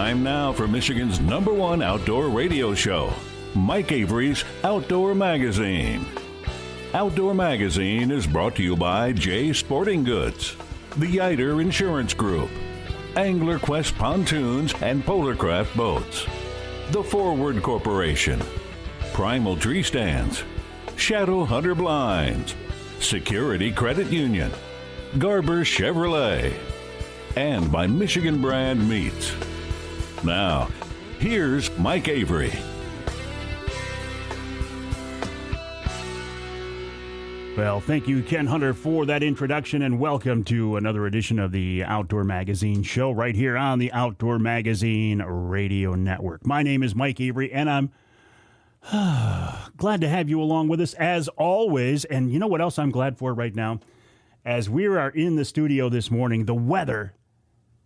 Time now for Michigan's #1 outdoor radio show, Mike Avery's Outdoor Magazine. Outdoor Magazine is brought to you by J Sporting Goods, the Yider Insurance Group, Angler Quest Pontoons and Polarcraft Boats, the Forward Corporation, Primal Treestands, Shadow Hunter Blinds, Security Credit Union, Garber Chevrolet, and by Michigan Brand Meats. Now, here's Mike Avery. Well, thank you, Ken Hunter, for that introduction, and welcome to another edition of the Outdoor Magazine show right here on the Outdoor Magazine Radio Network. My name is Mike Avery, and I'm glad to have you along with us as always. And you know what else I'm glad for right now? As we are in the studio this morning, the weather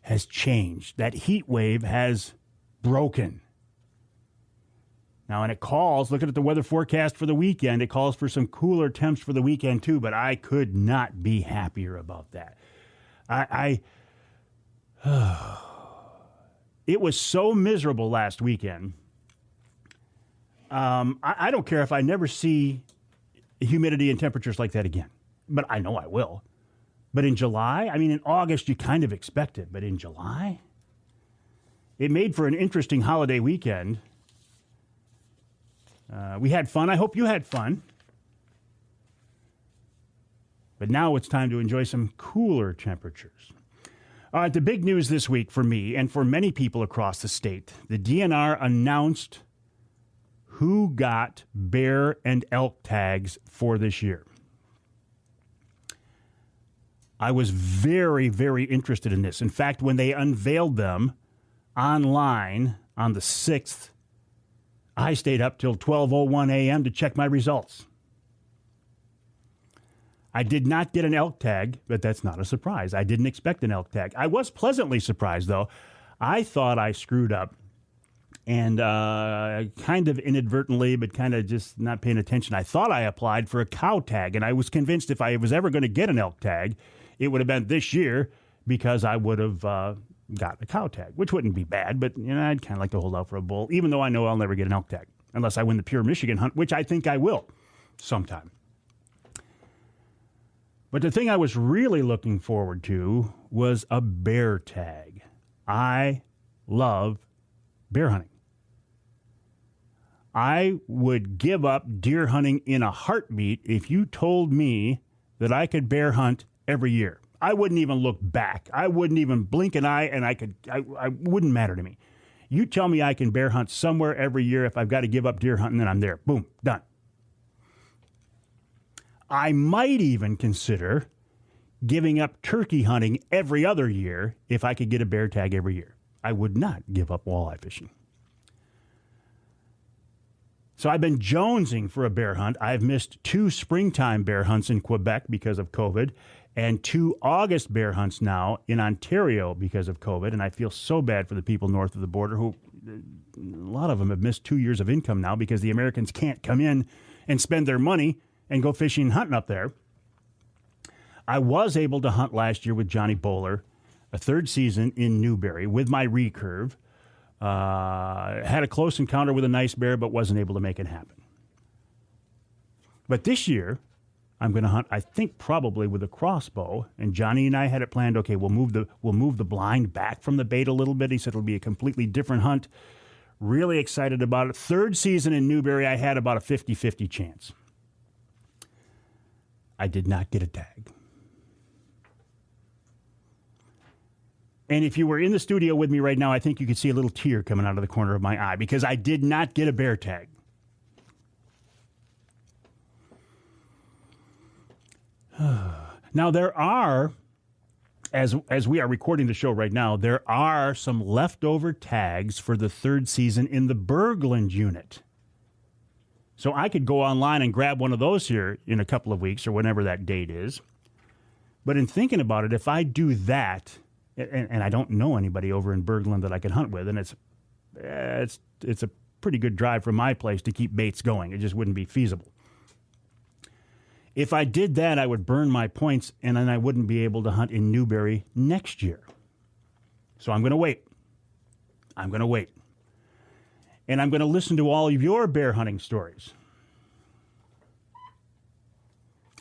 has changed. That heat wave has broken. Now, and it calls, looking at the weather forecast for the weekend, it calls for some cooler temps for the weekend too, but I could not be happier about that. It was so miserable last weekend. I don't care if I never see humidity and temperatures like that again, but I know I will. But in July, I mean, in August, you kind of expect it. But in July, it made for an interesting holiday weekend. We had fun. I hope you had fun. But now it's time to enjoy some cooler temperatures. All right, the big news this week for me and for many people across the state, the DNR announced who got bear and elk tags for this year. I was very, very interested in this. In fact, when they unveiled them online on the 6th, I stayed up till 12:01 a.m. to check my results. I did not get an elk tag, but that's not a surprise. I didn't expect an elk tag. I was pleasantly surprised, though. I thought I screwed up, and kind of inadvertently, but kind of just not paying attention. I thought I applied for a cow tag, and I was convinced if I was ever going to get an elk tag, it would have been this year because I would have got a cow tag, which wouldn't be bad, but you know, I'd kind of like to hold out for a bull, even though I know I'll never get an elk tag unless I win the Pure Michigan hunt, which I think I will sometime. But the thing I was really looking forward to was a bear tag. I love bear hunting. I would give up deer hunting in a heartbeat if you told me that I could bear hunt every year. I wouldn't even look back. I wouldn't even blink an eye, and I wouldn't matter to me. You tell me I can bear hunt somewhere every year. If I've got to give up deer hunting, then I'm there. Boom, done. I might even consider giving up turkey hunting every other year if I could get a bear tag every year. I would not give up walleye fishing. So I've been jonesing for a bear hunt. I've missed 2 springtime bear hunts in Quebec because of COVID and 2 August bear hunts now in Ontario because of COVID. And I feel so bad for the people north of the border who, a lot of them have missed 2 years of income now because the Americans can't come in and spend their money and go fishing and hunting up there. I was able to hunt last year with Johnny Bowler, a 3rd season in Newberry with my recurve. Had a close encounter with a nice bear, but wasn't able to make it happen. But this year, I'm going to hunt, I think, probably with a crossbow. And Johnny and I had it planned. Okay, we'll move the blind back from the bait a little bit. He said it'll be a completely different hunt. Really excited about it. 3rd season in Newberry, I had about a 50-50 chance. I did not get a tag. And if you were in the studio with me right now, I think you could see a little tear coming out of the corner of my eye because I did not get a bear tag. Now, there are, as we are recording the show right now, there are some leftover tags for the 3rd season in the Berglund unit. So I could go online and grab one of those here in a couple of weeks or whenever that date is. But in thinking about it, if I do that, and I don't know anybody over in Berglund that I can hunt with, and it's a pretty good drive from my place to keep baits going. It just wouldn't be feasible. If I did that, I would burn my points, and then I wouldn't be able to hunt in Newberry next year. So I'm going to wait. I'm going to wait. And I'm going to listen to all of your bear hunting stories.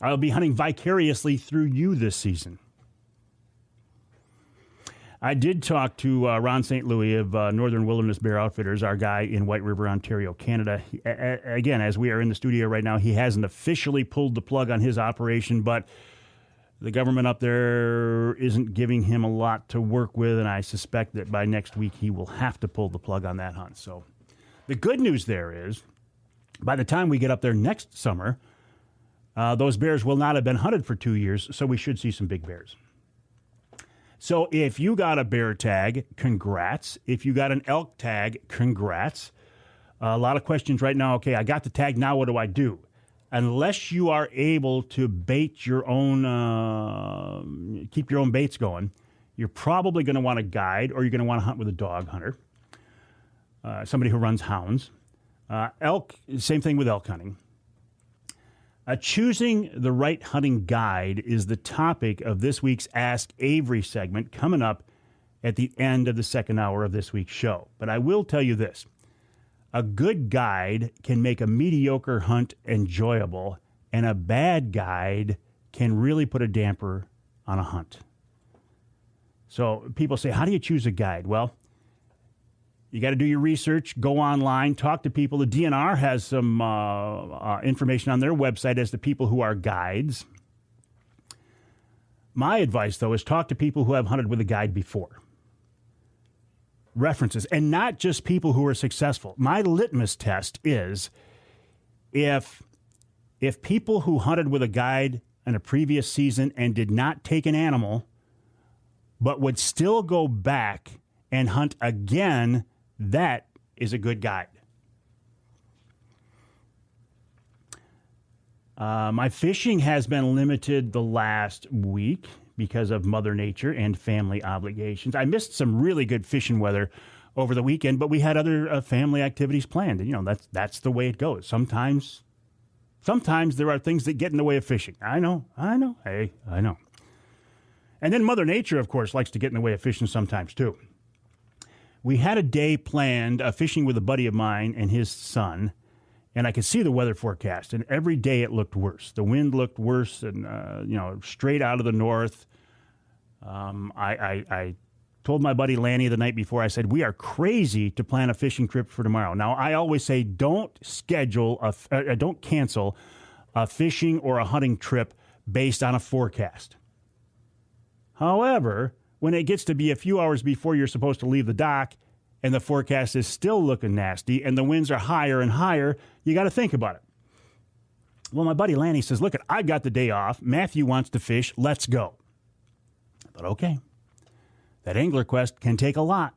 I'll be hunting vicariously through you this season. I did talk to Ron St. Louis of Northern Wilderness Bear Outfitters, our guy in White River, Ontario, Canada. Again, as we are in the studio right now, he hasn't officially pulled the plug on his operation, but the government up there isn't giving him a lot to work with, and I suspect that by next week he will have to pull the plug on that hunt. So the good news there is, by the time we get up there next summer, those bears will not have been hunted for 2 years, so we should see some big bears. So if you got a bear tag, congrats. If you got an elk tag, congrats. A lot of questions right now. Okay, I got the tag. Now what do I do? Unless you are able to bait your own, keep your own baits going, you're probably going to want a guide, or you're going to want to hunt with a dog hunter, somebody who runs hounds. Elk, same thing with elk hunting. Choosing the right hunting guide is the topic of this week's Ask Avery segment coming up at the end of the second hour of this week's show. But I will tell you this. A good guide can make a mediocre hunt enjoyable, and a bad guide can really put a damper on a hunt. So people say, how do you choose a guide? Well, you got to do your research, go online, talk to people. The DNR has some information on their website as to people who are guides. My advice, though, is talk to people who have hunted with a guide before. References, and not just people who are successful. My litmus test is if people who hunted with a guide in a previous season and did not take an animal, but would still go back and hunt again, that is a good guide. My fishing has been limited the last week because of Mother Nature and family obligations. I missed some really good fishing weather over the weekend, but we had other family activities planned. And, that's the way it goes. Sometimes there are things that get in the way of fishing. I know. Hey, I know. And then Mother Nature, of course, likes to get in the way of fishing sometimes, too. We had a day planned fishing with a buddy of mine and his son, and I could see the weather forecast, and every day it looked worse. The wind looked worse, and, straight out of the north. I told my buddy Lanny the night before, I said, we are crazy to plan a fishing trip for tomorrow. Now, I always say don't cancel a fishing or a hunting trip based on a forecast. However, when it gets to be a few hours before you're supposed to leave the dock and the forecast is still looking nasty and the winds are higher and higher, you got to think about it. Well, my buddy Lanny says, look, I got the day off. Matthew wants to fish. Let's go. I thought, okay, that angler quest can take a lot.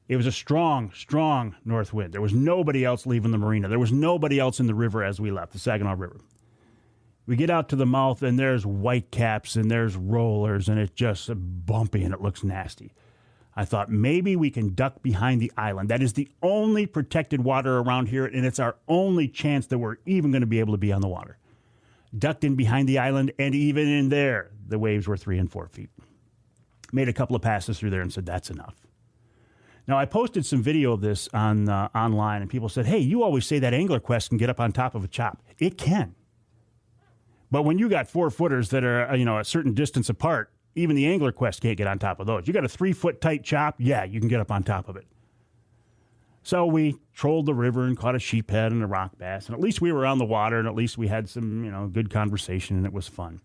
It was a strong, strong north wind. There was nobody else leaving the marina. There was nobody else in the river as we left, the Saginaw River. We get out to the mouth, and there's whitecaps, and there's rollers, and it's just bumpy, and it looks nasty. I thought maybe we can duck behind the island. That is the only protected water around here, and it's our only chance that we're even going to be able to be on the water. Ducked in behind the island, and even in there, the waves were 3 and 4 feet. Made a couple of passes through there and said, that's enough. Now, I posted some video of this on online, and people said, hey, you always say that angler quest can get up on top of a chop. It can. But when you got 4-footers that are, a certain distance apart, even the angler quest can't get on top of those. You got a 3-foot tight chop, yeah, you can get up on top of it. So we trolled the river and caught a sheephead and a rock bass, and at least we were on the water, and at least we had some, good conversation, and it was fun.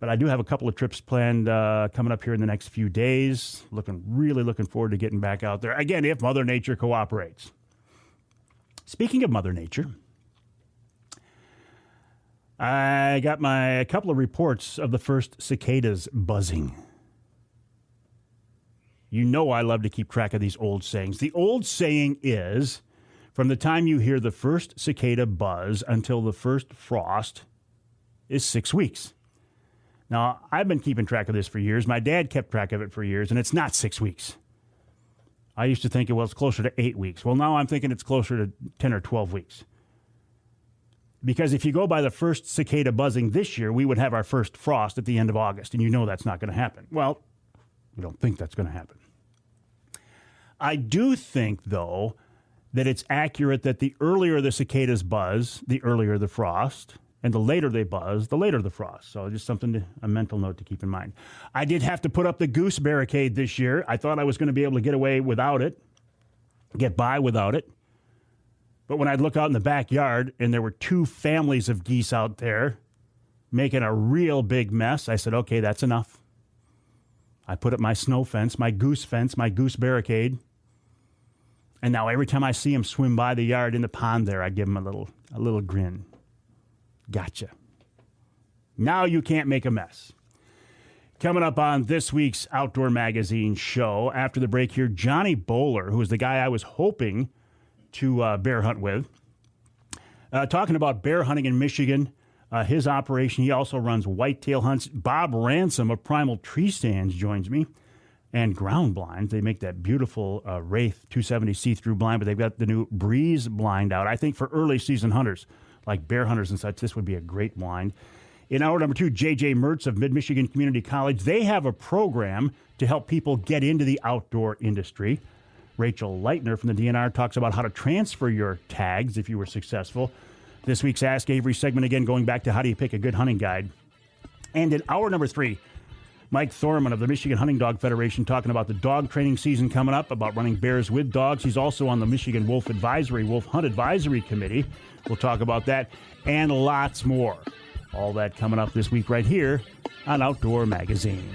But I do have a couple of trips planned coming up here in the next few days. Really looking forward to getting back out there. Again, if Mother Nature cooperates. Speaking of Mother Nature, I got a couple of reports of the first cicadas buzzing. You know I love to keep track of these old sayings. The old saying is, from the time you hear the first cicada buzz until the first frost is 6 weeks. Now, I've been keeping track of this for years. My dad kept track of it for years, and it's not 6 weeks. I used to think, it's closer to 8 weeks. Well, now I'm thinking it's closer to 10 or 12 weeks. Because if you go by the first cicada buzzing this year, we would have our first frost at the end of August, and you know that's not going to happen. Well, we don't think that's going to happen. I do think, though, that it's accurate that the earlier the cicadas buzz, the earlier the frost, and the later they buzz, the later the frost. So just a mental note to keep in mind. I did have to put up the goose barricade this year. I thought I was going to be able to get away without it, get by without it. But when I'd look out in the backyard and there were 2 families of geese out there making a real big mess, I said, okay, that's enough. I put up my snow fence, my goose barricade. And now every time I see him swim by the yard in the pond there, I give him a little grin. Gotcha. Now you can't make a mess. Coming up on this week's Outdoor Magazine show, after the break here, Johnny Bowler, who is the guy I was hoping to bear hunt with, talking about bear hunting in Michigan, his operation. He also runs whitetail hunts. Bob Ransom of Primal Treestands joins me. And ground blinds. They make that beautiful Wraith 270 see-through blind, but they've got the new Breeze blind out. I think for early season hunters, like bear hunters and such, this would be a great blind. In hour number 2, J.J. Mertz of Mid-Michigan Community College. They have a program to help people get into the outdoor industry. Rachel Leitner from the DNR talks about how to transfer your tags if you were successful. This week's Ask Avery segment, again, going back to how do you pick a good hunting guide. And in hour number 3, Mike Thorman of the Michigan Hunting Dog Federation talking about the dog training season coming up, about running bears with dogs. He's also on the Michigan Wolf Hunt Advisory Committee. We'll talk about that and lots more. All that coming up this week right here on Outdoor Magazine.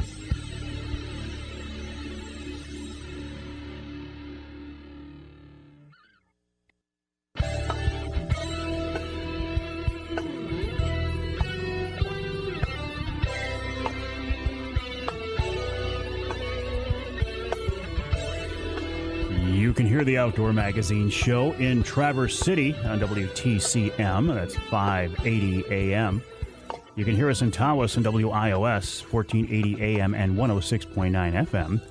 You can hear the Outdoor Magazine show in Traverse City on WTCM. That's 580 AM. You can hear us in Tawas on WIOS, 1480 AM and 106.9 FM.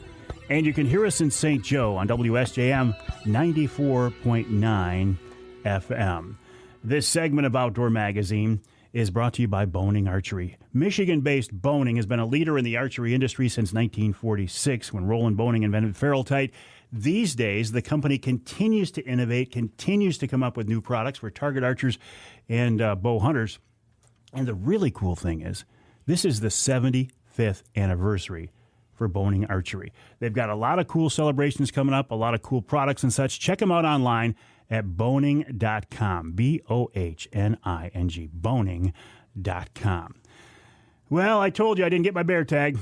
And you can hear us in St. Joe on WSJM, 94.9 FM. This segment of Outdoor Magazine is brought to you by Boning Archery. Michigan-based Boning has been a leader in the archery industry since 1946 when Roland Boning invented Ferreltite. These days, the company continues to innovate, continues to come up with new products for target archers and bow hunters. And the really cool thing is, this is the 75th anniversary for Boning Archery. They've got a lot of cool celebrations coming up, a lot of cool products and such. Check them out online at boning.com, B-O-H-N-I-N-G, boning.com. Well, I told you I didn't get my bear tag.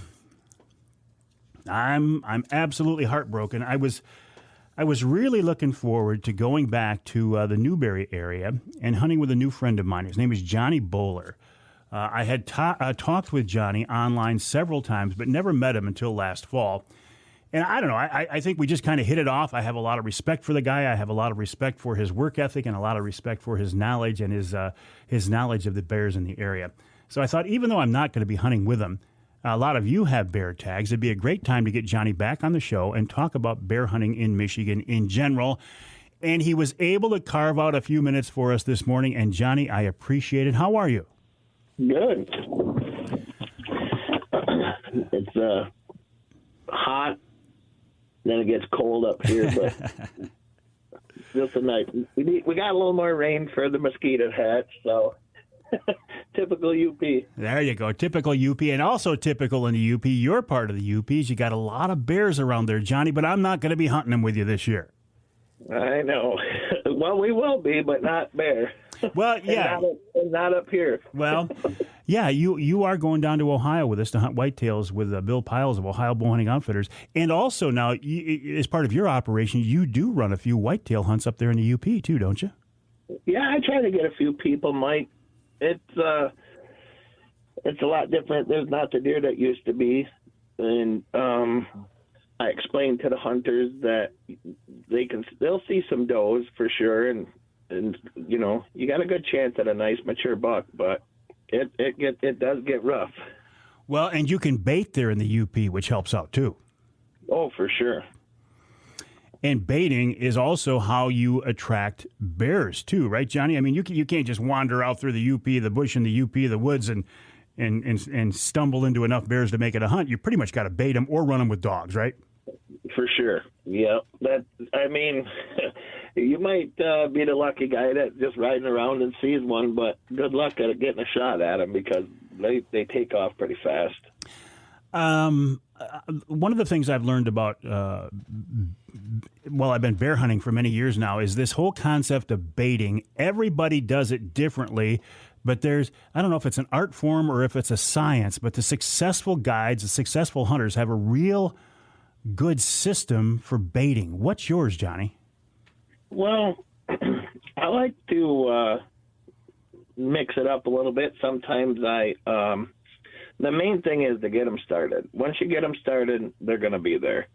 I'm absolutely heartbroken. I was really looking forward to going back to the Newberry area and hunting with a new friend of mine. His name is Johnny Bowler. I had talked with Johnny online several times, but never met him until last fall. And I don't know, I think we just kind of hit it off. I have a lot of respect for the guy. I have a lot of respect for his work ethic and a lot of respect for his knowledge and his knowledge of the bears in the area. So I thought, even though I'm not going to be hunting with him, a lot of you have bear tags. It'd be a great time to get Johnny back on the show and talk about bear hunting in Michigan in general. And he was able to carve out a few minutes for us this morning. And Johnny, I appreciate it. How are you? Good. It's hot, then it gets cold up here, but just a night. We got a little more rain for the mosquito hatch, so typical UP. There you go. Typical UP, and also typical in the UP. You're part of the UPs. You got a lot of bears around there, Johnny, but I'm not going to be hunting them with you this year. I know. Well, we will be, but not bear. Well, yeah. and not up here. Well, yeah, you are going down to Ohio with us to hunt whitetails with Bill Piles of Ohio Bow Hunting Outfitters. And also now, as part of your operation, you do run a few whitetail hunts up there in the UP too, don't you? Yeah, I try to get a few people, Mike. It's a lot different. There's not the deer that used to be. And I explained to the hunters that they'll see some does for sure, and you know, you got a good chance at a nice mature buck, but it does get rough. Well, and you can bait there in the UP, which helps out too. Oh, for sure. And baiting is also how you attract bears too, right, Johnny? I mean, you can't just wander out through the UP, the bush in the UP, the woods, and stumble into enough bears to make it a hunt. You pretty much got to bait them or run them with dogs, right? For sure. Yeah. You might be the lucky guy that just riding around and sees one, but good luck at getting a shot at them because they take off pretty fast. One of the things I've learned about, I've been bear hunting for many years now, is this whole concept of baiting. Everybody does it differently, but I don't know if it's an art form or if it's a science, but the successful guides, the successful hunters have a real good system for baiting. What's yours, Johnny? Well, I like to mix it up a little bit. Sometimes the main thing is to get them started. Once you get them started, they're going to be there.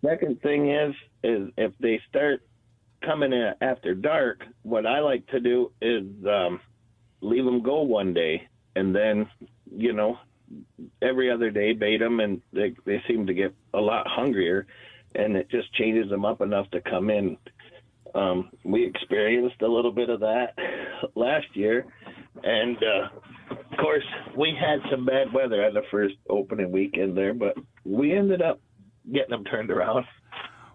Second thing is if they start coming in after dark, what I like to do is leave them go one day, and then, every other day bait them, and they seem to get a lot hungrier, and it just changes them up enough to come in. We experienced a little bit of that last year, and of course we had some bad weather on the first opening weekend there, but we ended up getting them turned around.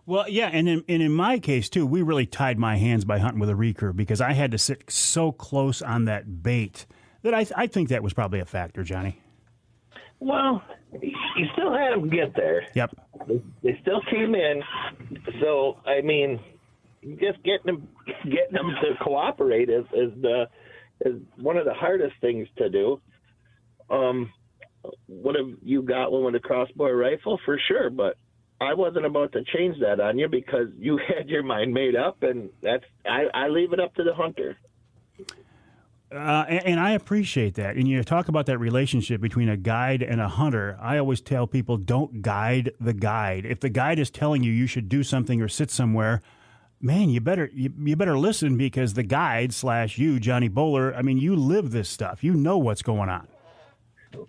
Well, yeah, and in my case too, we really tied my hands by hunting with a recurve because I had to sit so close on that bait that I think that was probably a factor, Johnny. Well, you still had them get there. Yep. They still came in. So, just getting them to cooperate is one of the hardest things to do. What have you got one with a crossbow rifle? For sure, but I wasn't about to change that on you because you had your mind made up, and I leave it up to the hunter. And I appreciate that. And you talk about that relationship between a guide and a hunter. I always tell people, don't guide the guide. If the guide is telling you should do something or sit somewhere, man, you better listen because the guide / you, Johnny Bowler, you live this stuff. You know what's going on.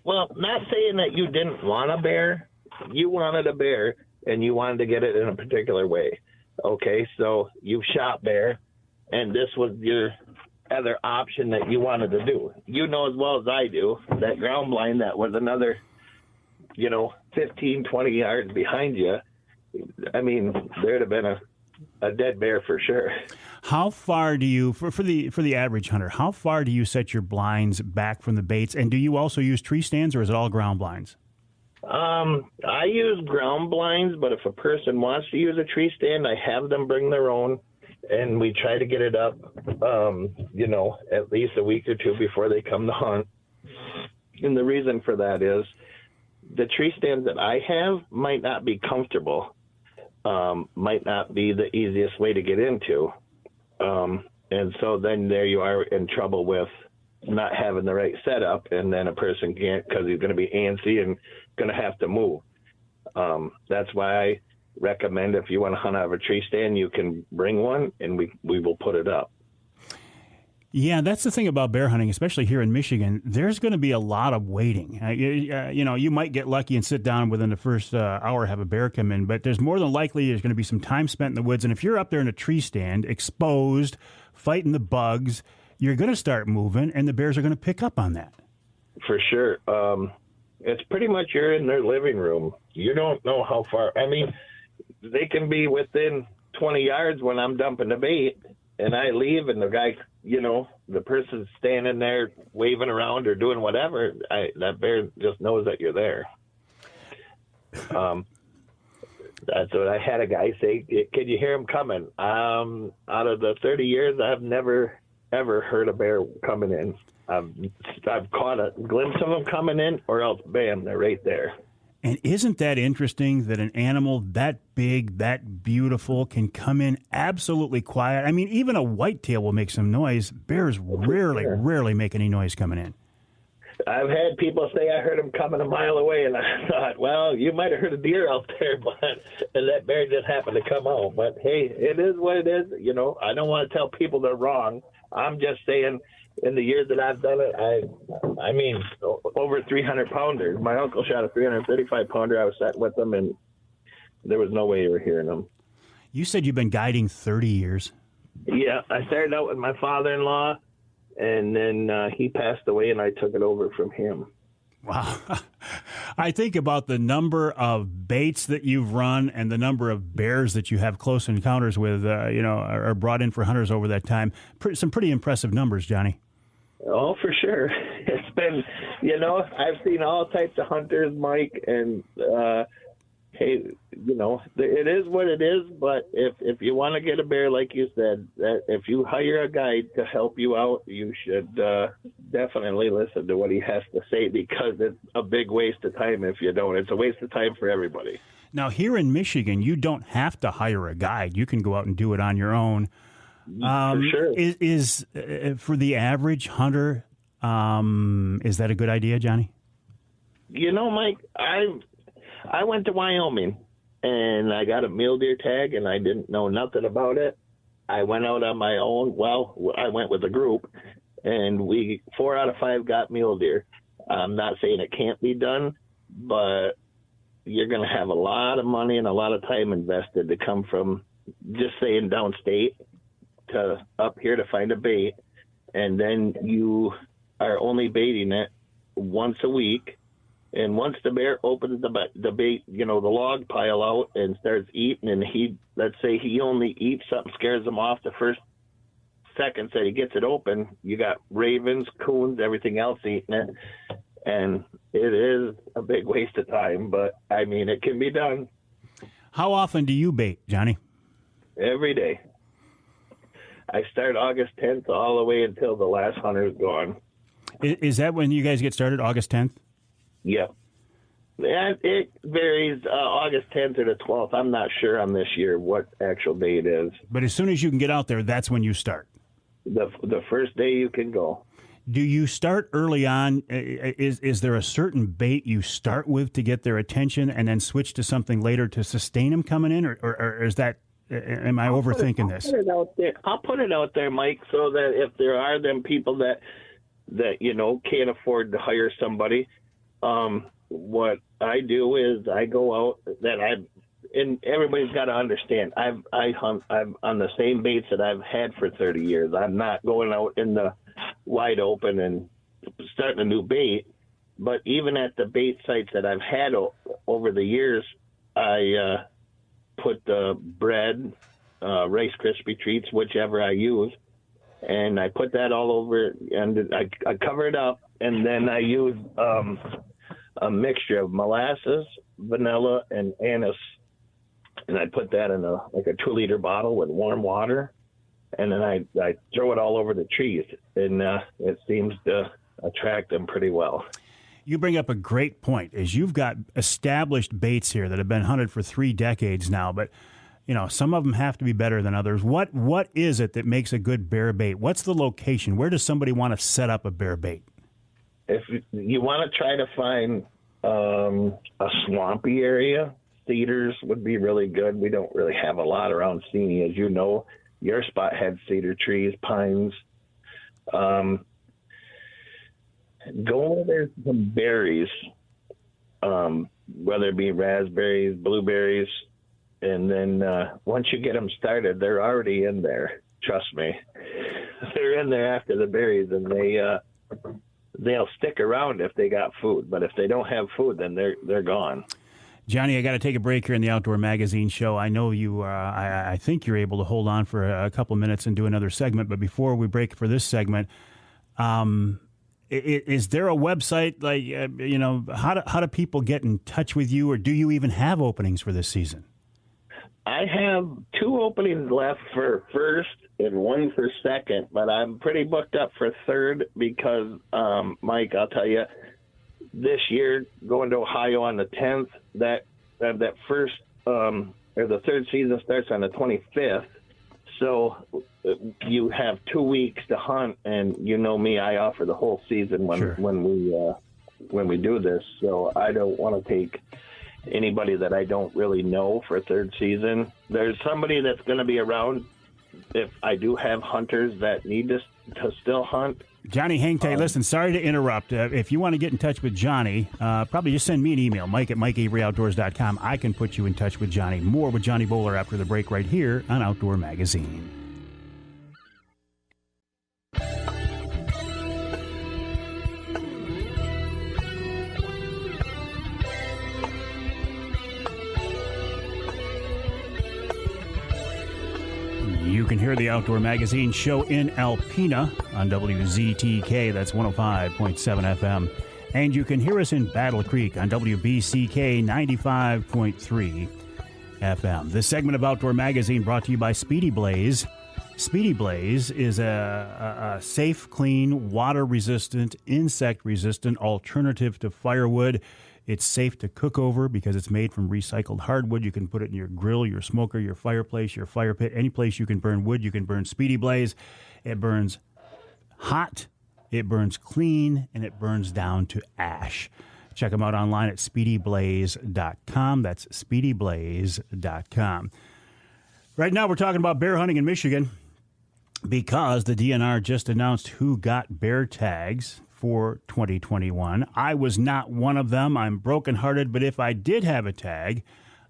Well, not saying that you didn't want a bear. You wanted a bear, and you wanted to get it in a particular way. Okay, so you shot bear, and this was your other option that you wanted to do. You know as well as I do that ground blind that was another 15, 20 yards behind you. There'd have been a dead bear for sure. How far do you, for the average hunter, how far do you set your blinds back from the baits, and do you also use tree stands or is it all ground blinds? I use ground blinds, but if a person wants to use a tree stand, I have them bring their own. And we try to get it up, at least a week or two before they come to hunt. And the reason for that is the tree stands that I have might not be comfortable, might not be the easiest way to get into. And so then there you are in trouble with not having the right setup, and then a person can't because he's going to be antsy and going to have to move. That's why I recommend if you want to hunt out of a tree stand, you can bring one and we will put it up. Yeah, that's the thing about bear hunting, especially here in Michigan. There's going to be a lot of waiting. You might get lucky and sit down within the first hour, have a bear come in, but there's more than likely there's going to be some time spent in the woods. And if you're up there in a tree stand, exposed, fighting the bugs, you're going to start moving, and the bears are going to pick up on that. For sure. It's pretty much you're in their living room. You don't know how far. They can be within 20 yards when I'm dumping the bait, and I leave, and the guy, the person's standing there waving around or doing whatever. That bear just knows that you're there. That's what I had a guy say. Can you hear him coming? Out of the 30 years, I've never ever heard a bear coming in. I've caught a glimpse of them coming in, or else, bam, they're right there. And isn't that interesting that an animal that big, that beautiful can come in absolutely quiet? Even a whitetail will make some noise. Bears rarely make any noise coming in. I've had people say I heard him coming a mile away, and I thought, well, you might have heard a deer out there, and that bear just happened to come out. But, hey, it is what it is. I don't want to tell people they're wrong. I'm just saying in the years that I've done it, over 300 pounders. My uncle shot a 335 pounder. I was sat with them, and there was no way you were hearing them. You said you've been guiding 30 years. Yeah, I started out with my father-in-law, and then he passed away, and I took it over from him. Wow. I think about the number of baits that you've run and the number of bears that you have close encounters with, are brought in for hunters over that time. Some pretty impressive numbers, Johnny. Oh, for sure. It's been, I've seen all types of hunters, Mike, and hey, it is what it is. But if you want to get a bear, like you said, that if you hire a guide to help you out, you should definitely listen to what he has to say, because it's a big waste of time if you don't. It's a waste of time for everybody. Now, here in Michigan, you don't have to hire a guide. You can go out and do it on your own. For sure. Is for the average hunter, is that a good idea, Johnny? Mike, I went to Wyoming and I got a mule deer tag and I didn't know nothing about it. I went out on my own. Well, I went with a group and 4 out of 5 got mule deer. I'm not saying it can't be done, but you're going to have a lot of money and a lot of time invested to come from just saying downstate to up here to find a bait. And then you are only baiting it once a week. And once the bear opens the bait, the log pile out and starts eating, and let's say he only eats something, scares him off the first seconds that he gets it open, you got ravens, coons, everything else eating it. And it is a big waste of time, but I mean, it can be done. How often do you bait, Johnny? Every day. I start August 10th all the way until the last hunter's gone. Is that when you guys get started, August 10th? Yeah. And it varies, August 10th or the 12th. I'm not sure on this year what actual day it is. But as soon as you can get out there, that's when you start. The first day you can go. Do you start early on? Is there a certain bait you start with to get their attention and then switch to something later to sustain them coming in? Or is that, am I overthinking this? I'll put it out there, Mike, so that if there are them people that can't afford to hire somebody, what I do is I go out and everybody's got to understand, I'm on the same baits that I've had for 30 years. I'm not going out in the wide open and starting a new bait. But even at the bait sites that I've had over the years, I put the bread, Rice Krispie treats, whichever I use, and I put that all over, and I cover it up, and then I use a mixture of molasses, vanilla, and anise, and I put that in a 2-liter bottle with warm water, and then I throw it all over the trees, and it seems to attract them pretty well. You bring up a great point, is you've got established baits here that have been hunted for 3 decades now, but some of them have to be better than others. What is it that makes a good bear bait? What's the location? Where does somebody want to set up a bear bait? If you want to try to find a swampy area, cedars would be really good. We don't really have a lot around Seney. As you know, your spot had cedar trees, pines. Go where there's some berries, whether it be raspberries, blueberries, and then once you get them started, they're already in there. Trust me. They're in there after the berries, and they'll stick around if they got food. But if they don't have food, then they're gone. Johnny, I got to take a break here in the Outdoor Magazine show. I know you. I think you're able to hold on for a couple of minutes and do another segment. But before we break for this segment, is there a website how do people get in touch with you, or do you even have openings for this season? I have 2 openings left for first and 1 for second, but I'm pretty booked up for third because, Mike, I'll tell you, this year going to Ohio on the 10th, that first or the third season starts on the 25th. So you have 2 weeks to hunt, and you know me, I offer the whole season when we do this. So I don't want to take anybody that I don't really know for third season. There's somebody that's going to be around if I do have hunters that need to still hunt. Johnny, hang tight. Listen, sorry to interrupt. If you want to get in touch with Johnny, probably just send me an email, mike@mikeaveryoutdoors.com. I can put you in touch with Johnny. More with Johnny Bowler after the break right here on Outdoor Magazine. You can hear the Outdoor Magazine show in Alpena on WZTK, that's 105.7 FM. And you can hear us in Battle Creek on WBCK 95.3 FM. This segment of Outdoor Magazine brought to you by Speedy Blaze. Speedy Blaze is a safe, clean, water-resistant, insect-resistant alternative to firewood. It's safe to cook over because it's made from recycled hardwood. You can put it in your grill, your smoker, your fireplace, your fire pit, any place you can burn wood, you can burn Speedy Blaze. It burns hot, it burns clean, and it burns down to ash. Check them out online at speedyblaze.com. That's speedyblaze.com. Right now we're talking about bear hunting in Michigan because the DNR just announced who got bear tags for 2021. I was not one of them. I'm brokenhearted, but if I did have a tag,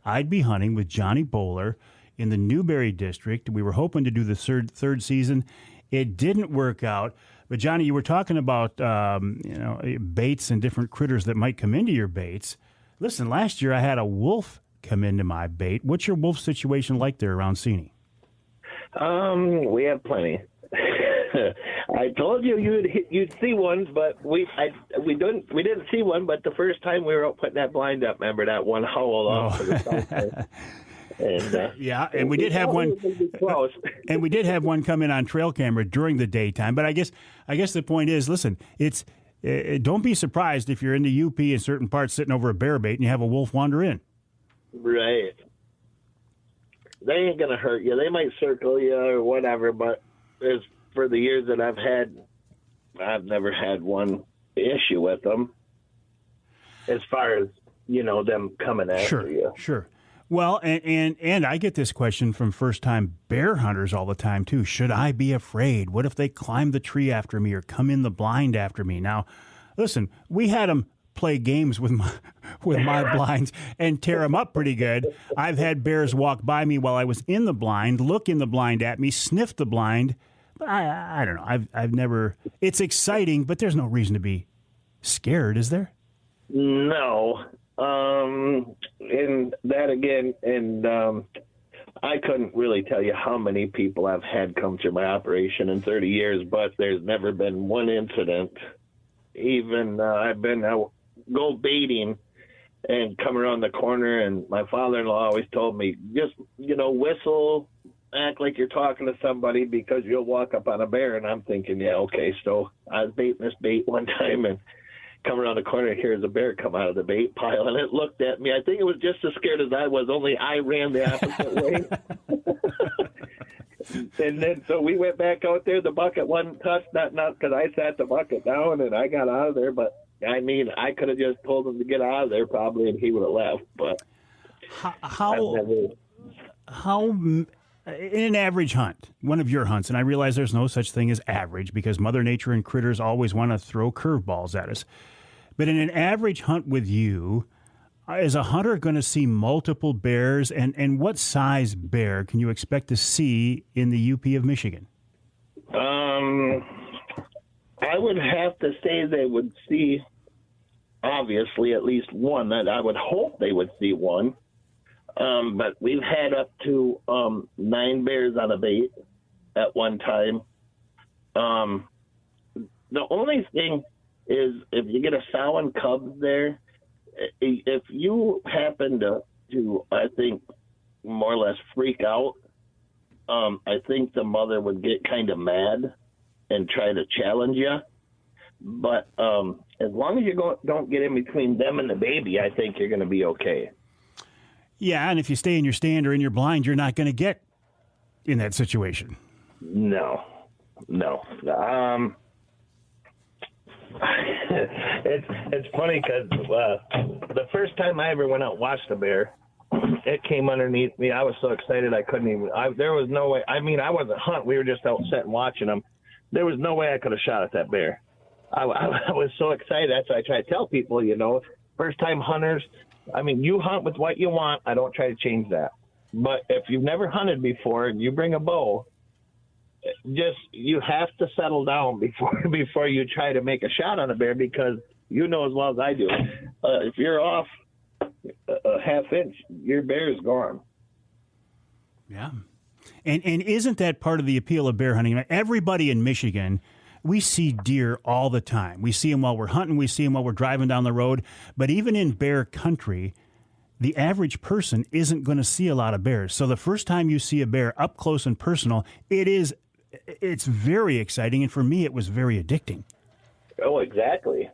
I'd be hunting with Johnny Bowler in the Newberry District. We were hoping to do the third season. It didn't work out. But Johnny, you were talking about baits and different critters that might come into your baits. Listen, last year I had a wolf come into my bait. What's your wolf situation like there around Seney? We have plenty. I told you you'd see one, but we didn't see one. But the first time we were out putting that blind up, remember that one howled off. And, and we did have one. And we did have one come in on trail camera during the daytime. But I guess the point is, listen, it's don't be surprised if you're in the UP in certain parts sitting over a bear bait and you have a wolf wander in. Right. They ain't gonna hurt you. They might circle you or whatever, but as for the years that I've had, I've never had one issue with them. As far as them coming after you. Sure. Well, and I get this question from first-time bear hunters all the time, too. Should I be afraid? What if they climb the tree after me or come in the blind after me? Now, listen, we had them play games with my blinds and tear them up pretty good. I've had bears walk by me while I was in the blind, look in the blind at me, sniff the blind. But I don't know. I've never... It's exciting, but there's no reason to be scared, is there? No. And that again, and I couldn't really tell you how many people I've had come through my operation in 30 years, but there's never been one incident. Even I've been go baiting and come around the corner, and my father-in-law always told me, just, whistle, act like you're talking to somebody because you'll walk up on a bear. And I'm thinking, yeah, okay. So I was baiting this bait one time and come around the corner, and here's a bear come out of the bait pile, and it looked at me. I think it was just as scared as I was, only I ran the opposite way. And then so we went back out there. The bucket wasn't touched, not because I sat the bucket down and I got out of there. But I mean, I could have just told him to get out of there probably, and he would have left. But how in an average hunt, one of your hunts, and I realize there's no such thing as average because Mother Nature and critters always want to throw curveballs at us. But in an average hunt with you, is a hunter going to see multiple bears? And what size bear can you expect to see in the UP of Michigan? I would have to say they would see, obviously, at least one. That I would hope they would see one. But we've had up to 9 bears on a bait at one time. The only thing is if you get a sow and cubs there, if you happen to I think, more or less freak out, I think the mother would get kind of mad and try to challenge you. But as long as you don't get in between them and the baby, I think you're going to be okay. Yeah, and if you stay in your stand or in your blind, you're not going to get in that situation. No. It's funny because the first time I ever went out and watched a bear, it came underneath me. I was so excited I couldn't even. There was no way. I mean, I wasn't hunting. We were just out sitting watching them. There was no way I could have shot at that bear. I was so excited. That's why I try to tell people, first time hunters. I mean, you hunt with what you want. I don't try to change that. But if you've never hunted before and you bring a bow, you have to settle down before you try to make a shot on a bear, because you know as well as I do, if you're off a half inch, your bear is gone. Yeah. And isn't that part of the appeal of bear hunting? Everybody in Michigan, we see deer all the time. We see them while we're hunting. We see them while we're driving down the road. But even in bear country, the average person isn't going to see a lot of bears. So the first time you see a bear up close and personal, it's very exciting. And for me, it was very addicting. Oh, exactly.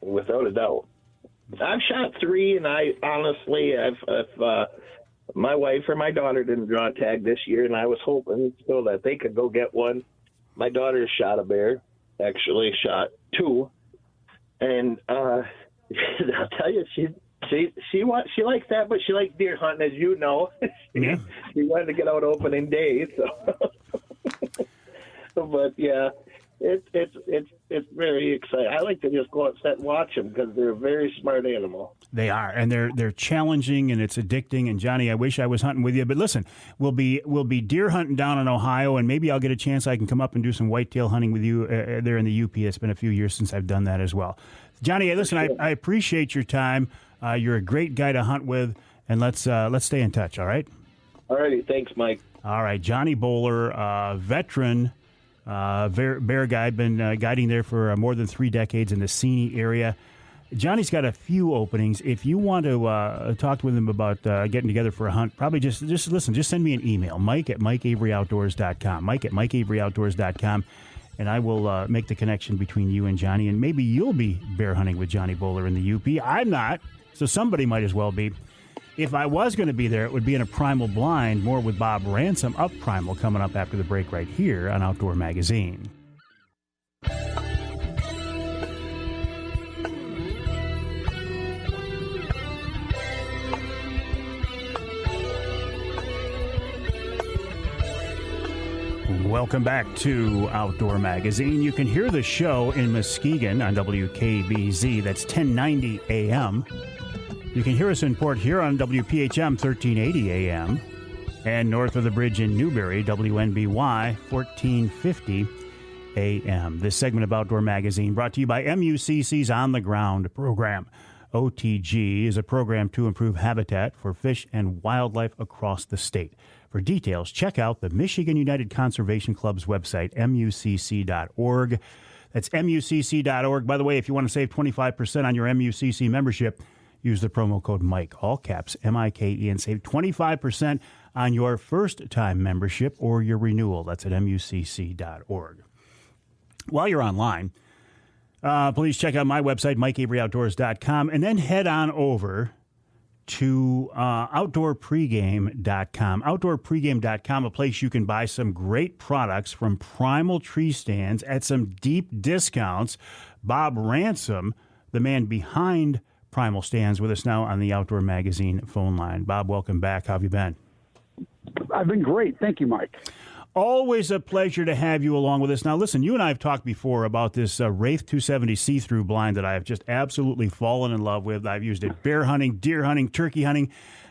Without a doubt. I've shot 3, and I honestly, if my wife or my daughter didn't draw a tag this year, and I was hoping so that they could go get one. My daughter shot a bear, actually shot 2, and I'll tell you, she likes that, but she likes deer hunting, as you know. Yeah. She wanted to get out opening day, so. But yeah, it's very exciting. I like to just go outside and watch them because they're a very smart animal. They are, and they're challenging, and it's addicting. And Johnny, I wish I was hunting with you, but listen, we'll be deer hunting down in Ohio, and maybe I'll get a chance I can come up and do some whitetail hunting with you there in the UP. It's been a few years since I've done that as well. Johnny, listen, I appreciate your time. You're a great guy to hunt with, and let's stay in touch. All right. All righty, thanks, Mike. All right, Johnny Bowler, veteran bear guide, been guiding there for more than 3 decades in the Seney area. Johnny's got a few openings. If you want to talk with him about getting together for a hunt, probably just listen. Just send me an email, Mike@MikeAveryOutdoors.com, Mike@MikeAveryOutdoors.com, and I will make the connection between you and Johnny, and maybe you'll be bear hunting with Johnny Bowler in the UP. I'm not, so somebody might as well be. If I was going to be there, it would be in a Primal Blind, more with Bob Ransom of Primal, coming up after the break right here on Outdoor Magazine. Welcome back to Outdoor Magazine. You can hear the show in Muskegon on WKBZ. That's 1090 AM. You can hear us in Port Huron, WPHM 1380 AM, and north of the bridge in Newberry, WNBY 1450 AM. This segment of Outdoor Magazine brought to you by MUCC's On the Ground program. OTG is a program to improve habitat for fish and wildlife across the state. For details, check out the Michigan United Conservation Club's website, MUCC.org. That's MUCC.org. By the way, if you want to save 25% on your MUCC membership, use the promo code Mike, all caps, MIKE, and save 25% on your first-time membership or your renewal. That's at MUCC.org. While you're online, please check out my website, MikeAveryOutdoors.com, and then head on over to OutdoorPregame.com. OutdoorPregame.com, a place you can buy some great products from Primal Treestands at some deep discounts. Bob Ransom, the man behind Primal Stands, with us now on the Outdoor Magazine phone line. Bob, welcome back. How have you been? I've been great. Thank you, Mike. Always a pleasure to have you along with us. Now, listen, you and I have talked before about this Wraith 270 see-through blind that I have just absolutely fallen in love with. I've used it bear hunting, deer hunting, turkey hunting.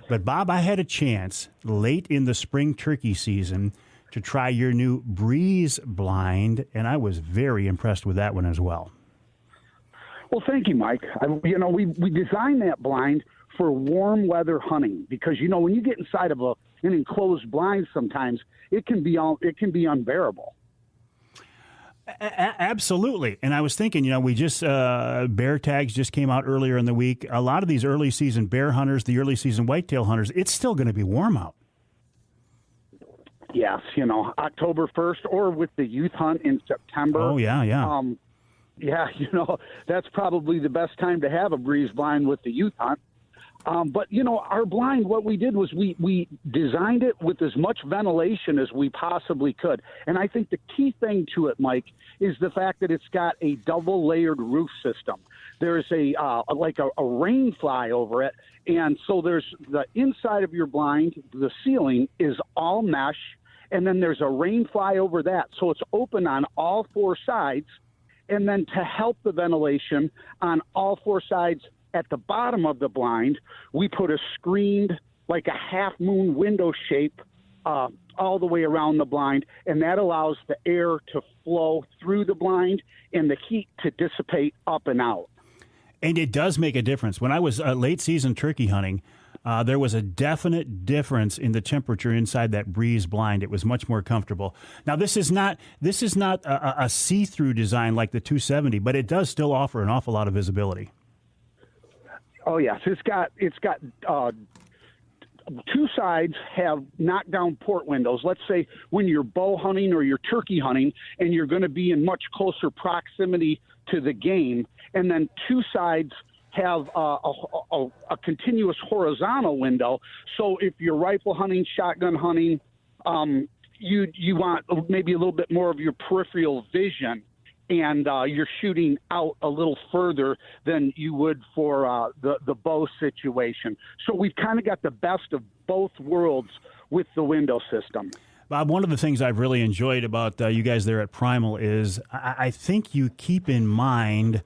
But, Bob, I had a chance late in the spring turkey season to try your new Breeze blind, and I was very impressed with that one as well. Well, thank you, Mike. We designed that blind for warm weather hunting because, when you get inside of an enclosed blind sometimes, it can be unbearable. Absolutely. And I was thinking, we just, bear tags just came out earlier in the week. A lot of these early season bear hunters, the early season whitetail hunters, it's still going to be warm out. Yes, October 1st or with the youth hunt in September. Oh, yeah. Yeah, that's probably the best time to have a breeze blind with the youth hunt. But, our blind, what we did was we designed it with as much ventilation as we possibly could. And I think the key thing to it, Mike, is the fact that it's got a double-layered roof system. There's a rain fly over it. And so there's the inside of your blind, the ceiling is all mesh, and then there's a rain fly over that. So it's open on all 4 sides. And then to help the ventilation on all 4 sides at the bottom of the blind, we put a screened, like a half-moon window shape all the way around the blind, and that allows the air to flow through the blind and the heat to dissipate up and out. And it does make a difference. When I was late-season turkey hunting, there was a definite difference in the temperature inside that Breeze blind. It was much more comfortable. Now, this is not a see-through design like the 270, but it does still offer an awful lot of visibility. Oh yes, it's got two sides have knockdown port windows. Let's say when you're bow hunting or you're turkey hunting and you're going to be in much closer proximity to the game, and then two sides have a continuous horizontal window. So if you're rifle hunting, shotgun hunting, you want maybe a little bit more of your peripheral vision, and you're shooting out a little further than you would for the bow situation. So we've kind of got the best of both worlds with the window system. Bob, one of the things I've really enjoyed about you guys there at Primal is I think you keep in mind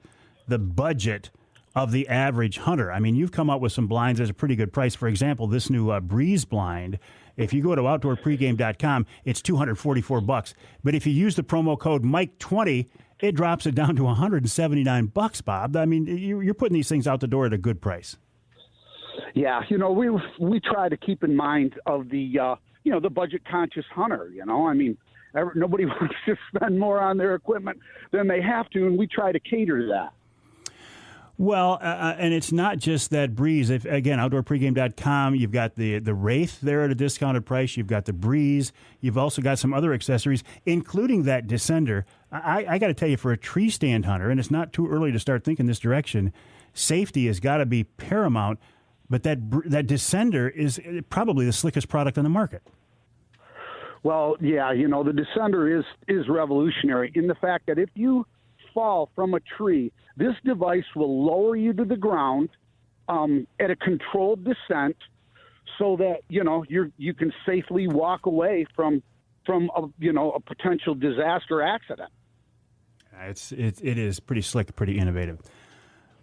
the budget of the average hunter. I mean, you've come up with some blinds at a pretty good price. For example, this new Breeze blind, if you go to outdoorpregame.com, it's $244. But if you use the promo code Mike20, it drops it down to $179, Bob. I mean, you're putting these things out the door at a good price. Yeah, we try to keep in mind of the the budget conscious hunter. I mean, nobody wants to spend more on their equipment than they have to, and we try to cater to that. Well, and it's not just that Breeze. Again, outdoorpregame.com, you've got the Wraith there at a discounted price. You've got the Breeze. You've also got some other accessories, including that Descender. I got to tell you, for a tree stand hunter, and it's not too early to start thinking this direction, safety has got to be paramount, but that Descender is probably the slickest product on the market. Well, yeah, the Descender is revolutionary in the fact that if you fall from a tree, this device will lower you to the ground at a controlled descent, so that you can safely walk away from a potential disaster accident. It is pretty slick, pretty innovative.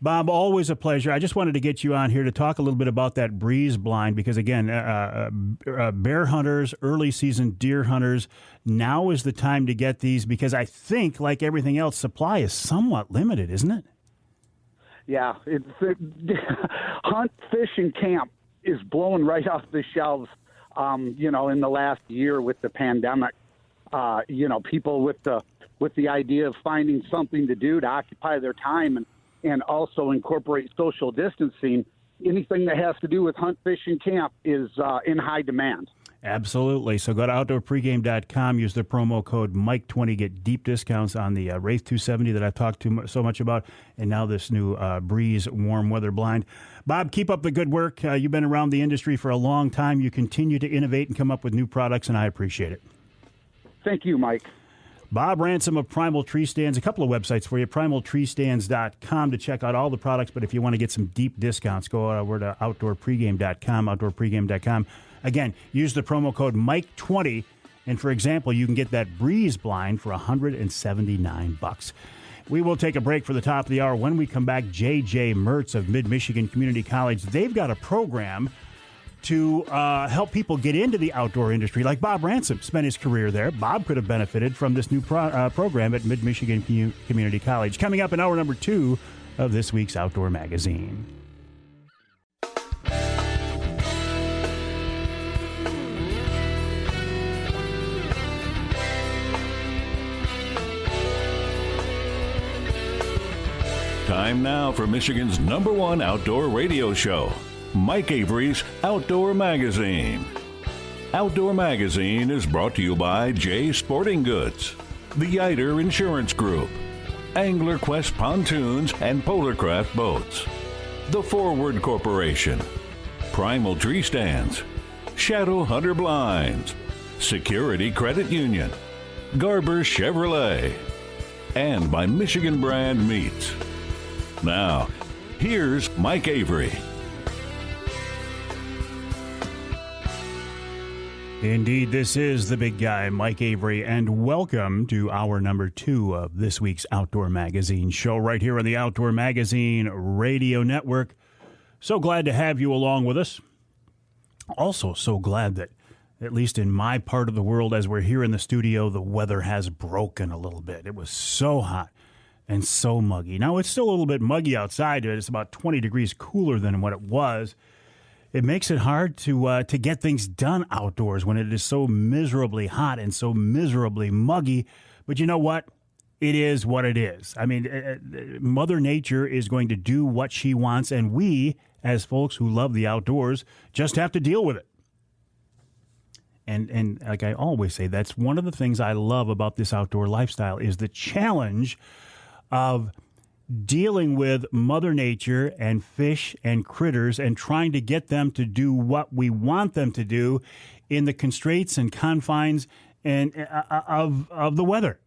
Bob, always a pleasure. I just wanted to get you on here to talk a little bit about that Breeze blind because, again, bear hunters, early season deer hunters, now is the time to get these because I think, like everything else, supply is somewhat limited, isn't it? Yeah. Hunt, fish, and camp is blowing right off the shelves, in the last year with the pandemic. People with the idea of finding something to do to occupy their time and also incorporate social distancing, anything that has to do with hunt, fish, and camp is in high demand. Absolutely. So go to outdoorpregame.com, use the promo code Mike20, get deep discounts on the Wraith 270 that I've talked so much about, and now this new Breeze warm weather blind. Bob, keep up the good work. You've been around the industry for a long time. You continue to innovate and come up with new products, and I appreciate it. Thank you, Mike. Bob Ransom of Primal Treestands. A couple of websites for you. primaltreestands.com to check out all the products, but if you want to get some deep discounts, go over to outdoorpregame.com, outdoorpregame.com. Again, use the promo code Mike20, and for example, you can get that Breeze blind for $179. We will take a break for the top of the hour. When we come back, J.J. Mertz of Mid-Michigan Community College, they've got a program to help people get into the outdoor industry, like Bob Ransom spent his career there. Bob could have benefited from this new program at Mid-Michigan Community College. Coming up in hour number 2 of this week's Outdoor Magazine. Time now for Michigan's #1 outdoor radio show, Mike Avery's Outdoor Magazine. Outdoor Magazine is brought to you by Jay Sporting Goods, the Yider Insurance Group, Angler Quest Pontoons and Polarcraft Boats, The Forward Corporation, Primal Treestands, Shadow Hunter Blinds, Security Credit Union, Garber Chevrolet, and by Michigan Brand Meats. Now, here's Mike Avery. Indeed, this is the big guy, Mike Avery, and welcome to hour number 2 of this week's Outdoor Magazine show right here on the Outdoor Magazine Radio Network. So glad to have you along with us. Also, so glad that, at least in my part of the world, as we're here in the studio, the weather has broken a little bit. It was so hot and so muggy. Now, it's still a little bit muggy outside. It's about 20 degrees cooler than what it was it makes it hard to get things done outdoors when it is so miserably hot and so miserably muggy. But you know what? It is what it is. I mean, Mother Nature is going to do what she wants, and we, as folks who love the outdoors, just have to deal with it. And like I always say, that's one of the things I love about this outdoor lifestyle is the challenge of dealing with Mother Nature and fish and critters and trying to get them to do what we want them to do in the constraints and confines and of the weather.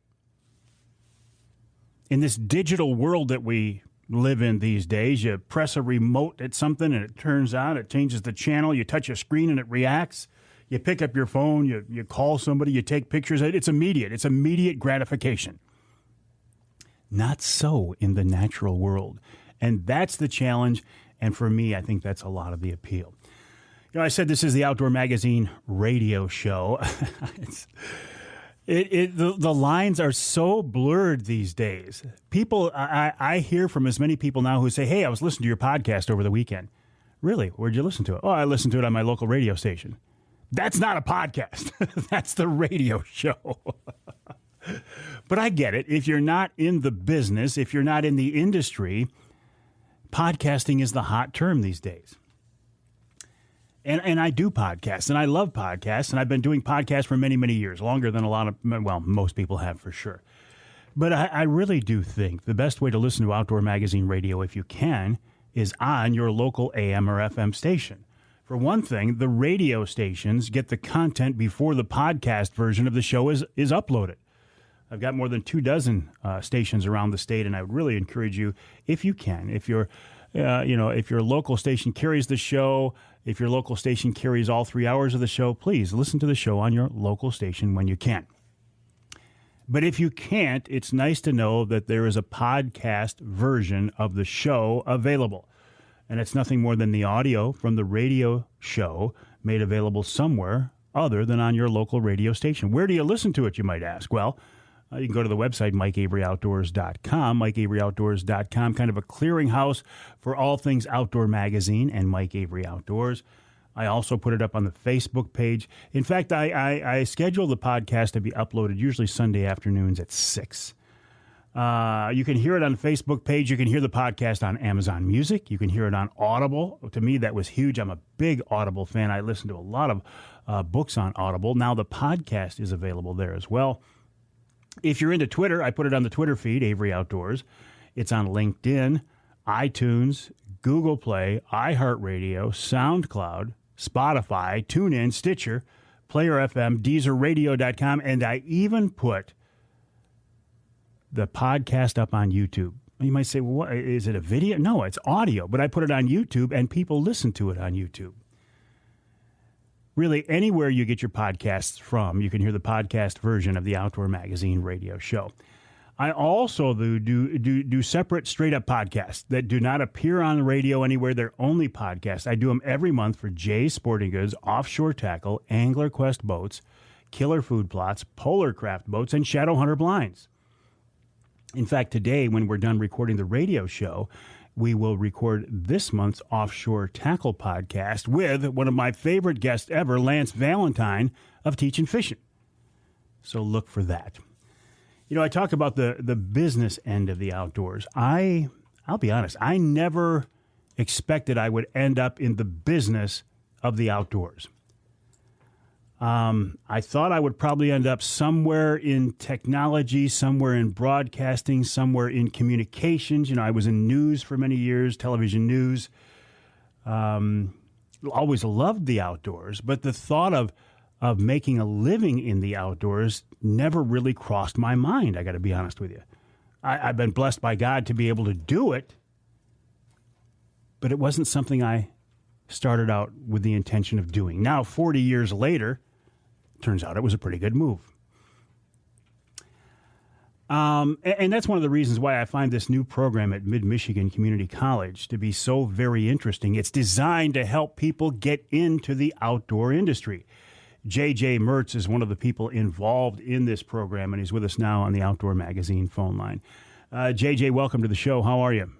In this digital world that we live in these days, you press a remote at something and it turns on, it changes the channel, you touch a screen and it reacts. You pick up your phone, you call somebody, you take pictures. It's immediate. It's immediate gratification. Not so in the natural world. And that's the challenge. And for me, I think that's a lot of the appeal. You know, I said this is the Outdoor Magazine radio show. The lines are so blurred these days. People, I hear from as many people now who say, hey, I was listening to your podcast over the weekend. Really? Where'd you listen to it? Oh, I listened to it on my local radio station. That's not a podcast. That's the radio show. But I get it. If you're not in the business, if you're not in the industry, podcasting is the hot term these days. And I do podcasts, and I love podcasts, and I've been doing podcasts for many, many years, longer than most people have for sure. But I really do think the best way to listen to Outdoor Magazine radio, if you can, is on your local AM or FM station. For one thing, the radio stations get the content before the podcast version of the show is uploaded. I've got more than 24 stations around the state, and I would really encourage you, if you can, if your local station carries the show, if your local station carries all 3 hours of the show, please listen to the show on your local station when you can. But if you can't, it's nice to know that there is a podcast version of the show available. And it's nothing more than the audio from the radio show made available somewhere other than on your local radio station. Where do you listen to it, you might ask? Well, you can go to the website, MikeAveryOutdoors.com. MikeAveryOutdoors.com, kind of a clearinghouse for all things Outdoor Magazine and Mike Avery Outdoors. I also put it up on the Facebook page. In fact, I schedule the podcast to be uploaded usually Sunday afternoons at 6. You can hear it on the Facebook page. You can hear the podcast on Amazon Music. You can hear it on Audible. To me, that was huge. I'm a big Audible fan. I listen to a lot of books on Audible. Now the podcast is available there as well. If you're into Twitter, I put it on the Twitter feed, Avery Outdoors. It's on LinkedIn, iTunes, Google Play, iHeartRadio, SoundCloud, Spotify, TuneIn, Stitcher, Player FM, DeezerRadio.com, and I even put the podcast up on YouTube. You might say, well, what, is it a video? No, it's audio, but I put it on YouTube, and people listen to it on YouTube. Really, anywhere you get your podcasts from, you can hear the podcast version of the Outdoor Magazine radio show. I also do separate straight-up podcasts that do not appear on the radio anywhere. They're only podcasts. I do them every month for Jay's Sporting Goods, Offshore Tackle, Angler Quest Boats, Killer Food Plots, Polar Craft Boats, and Shadowhunter Blinds. In fact, today, when we're done recording the radio show, we will record this month's Offshore Tackle podcast with one of my favorite guests ever, Lance Valentine of Teachin' Fishing. So look for that. You know, I talk about the business end of the outdoors. I'll be honest, I never expected I would end up in the business of the outdoors. I thought I would probably end up somewhere in technology, somewhere in broadcasting, somewhere in communications. You know, I was in news for many years, television news. Always loved the outdoors, but the thought of making a living in the outdoors never really crossed my mind, I got to be honest with you. I've been blessed by God to be able to do it, but it wasn't something I started out with the intention of doing. Now, 40 years later, turns out it was a pretty good move. And that's one of the reasons why I find this new program at Mid-Michigan Community College to be so very interesting. It's designed to help people get into the outdoor industry. J.J. Mertz is one of the people involved in this program, and he's with us now on the Outdoor Magazine phone line. J.J., welcome to the show. How are you?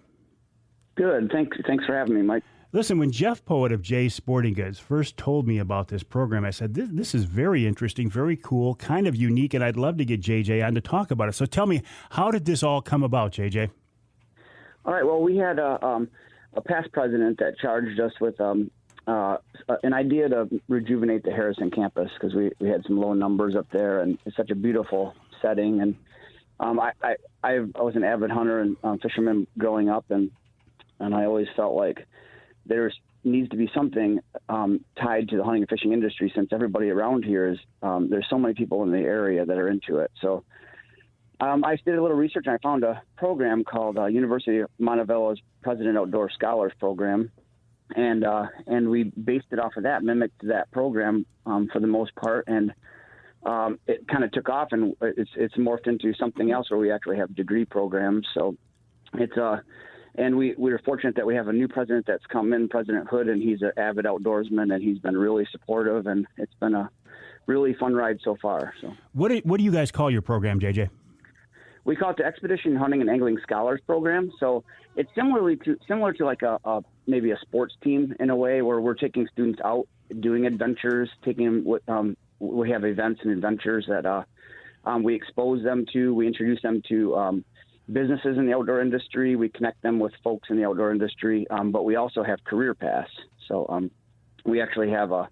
Good. Thanks for having me, Mike. Listen, when Jeff Poet of Jay's Sporting Goods first told me about this program, I said, this is very interesting, very cool, kind of unique, and I'd love to get JJ on to talk about it. So tell me, how did this all come about, JJ? All right. Well, we had a past president that charged us with an idea to rejuvenate the Harrison campus because we had some low numbers up there, and it's such a beautiful setting. And I was an avid hunter and fisherman growing up, and I always felt like there needs to be something tied to the hunting and fishing industry, since everybody around here is there's so many people in the area that are into it. So I did a little research, and I found a program called University of Montevideo's President Outdoor Scholars Program, and we based it off of that, mimicked that program for the most part, and it kind of took off, and it's morphed into something else where we actually have degree programs. So it's and we were fortunate that we have a new president that's come in, President Hood, and he's an avid outdoorsman, and he's been really supportive, and it's been a really fun ride so far. So what do you guys call your program, JJ? We call it the Expedition Hunting and Angling Scholars Program. So it's similar to like maybe a sports team in a way, where we're taking students out doing adventures, taking them. We have events and adventures that we expose them to. We introduce them to businesses in the outdoor industry. We connect them with folks in the outdoor industry, but we also have career paths. So we actually have a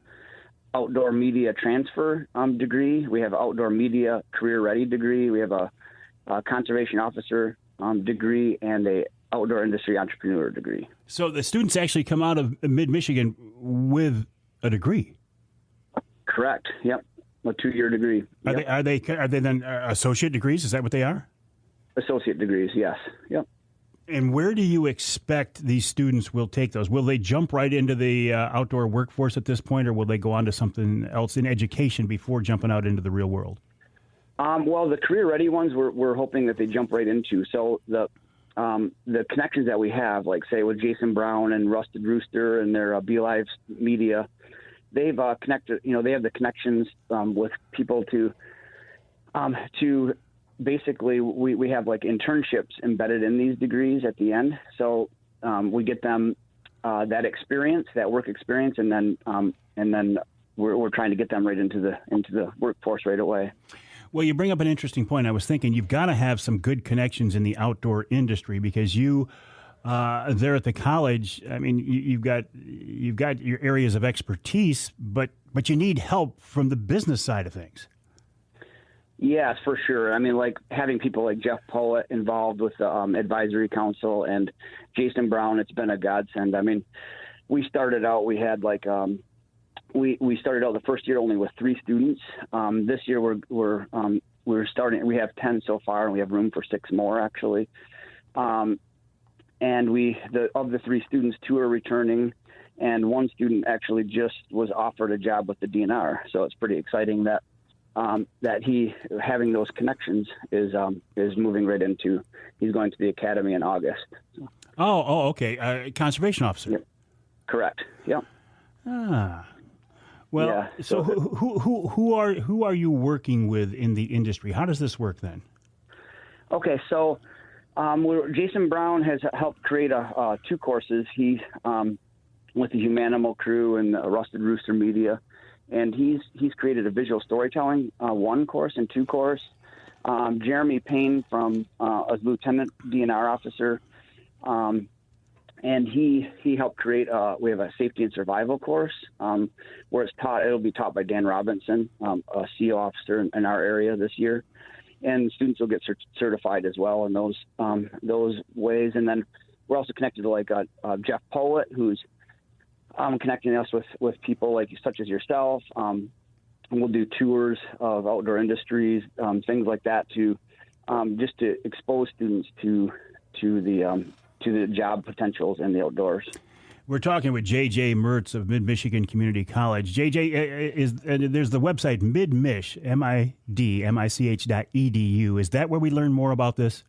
outdoor media transfer degree. We have an outdoor media career ready degree. We have a conservation officer degree and a outdoor industry entrepreneur degree. So the students actually come out of Mid-Michigan with a degree. Correct. Yep. A 2-year degree. Yep. Are they then associate degrees? Is that what they are? Associate degrees. Yes. Yep. And where do you expect these students will take those? Will they jump right into the outdoor workforce at this point, or will they go on to something else in education before jumping out into the real world? Well, the career-ready ones, we're hoping that they jump right into. So the connections that we have, like say with Jason Brown and Rusted Rooster and their Be Live Media, they've connected. They have the connections with people to basically we have like internships embedded in these degrees at the end. So we get them that experience, that work experience, and then we're trying to get them right into the workforce right away. Well, you bring up an interesting point. I was thinking you've got to have some good connections in the outdoor industry because you, there at the college, I mean, you've got your areas of expertise, but you need help from the business side of things. Yes, for sure. I mean, like having people like Jeff Poet involved with the advisory council and Jason Brown, it's been a godsend. I mean, we started out, we had like we started out the first year only with 3 students. This year we're starting. We have 10 so far, and we have room for 6 more actually. And of the 3 students, 2 are returning, and 1 student actually just was offered a job with the DNR. So it's pretty exciting that he having those connections is moving right into. He's going to the academy in August. Oh, okay. Conservation officer. Yep. Correct. Yep. Well, yeah, so who are you working with in the industry? How does this work then? Okay, so Jason Brown has helped create 2 courses. He with the Humanimal crew and Rusted Rooster Media, and he's created a visual storytelling 1 course and 2 course. Jeremy Payne from a lieutenant DNR officer. And he helped create. We have a safety and survival course where it'll be taught by Dan Robinson, a SEAL officer in our area this year, and students will get certified as well in those ways. And then we're also connected to like Jeff Poet, who's connecting us with people like such as yourself. And we'll do tours of outdoor industries, things like that, to just to expose students to the job potentials in the outdoors. We're talking with J.J. Mertz of Mid-Michigan Community College. J.J., there's the website midmich, MIDMICH.edu. Is that where we learn more about this?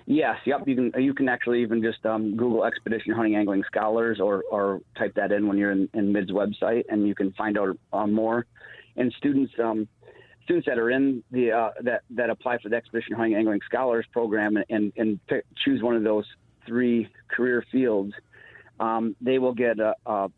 Yes, yep. You can actually even just Google Expedition Hunting Angling Scholars or type that in when you're in Mid's website, and you can find out more. And students that are in the that apply for the Expedition Hunting Angling Scholars program and choose one of those 3 career fields, they will get a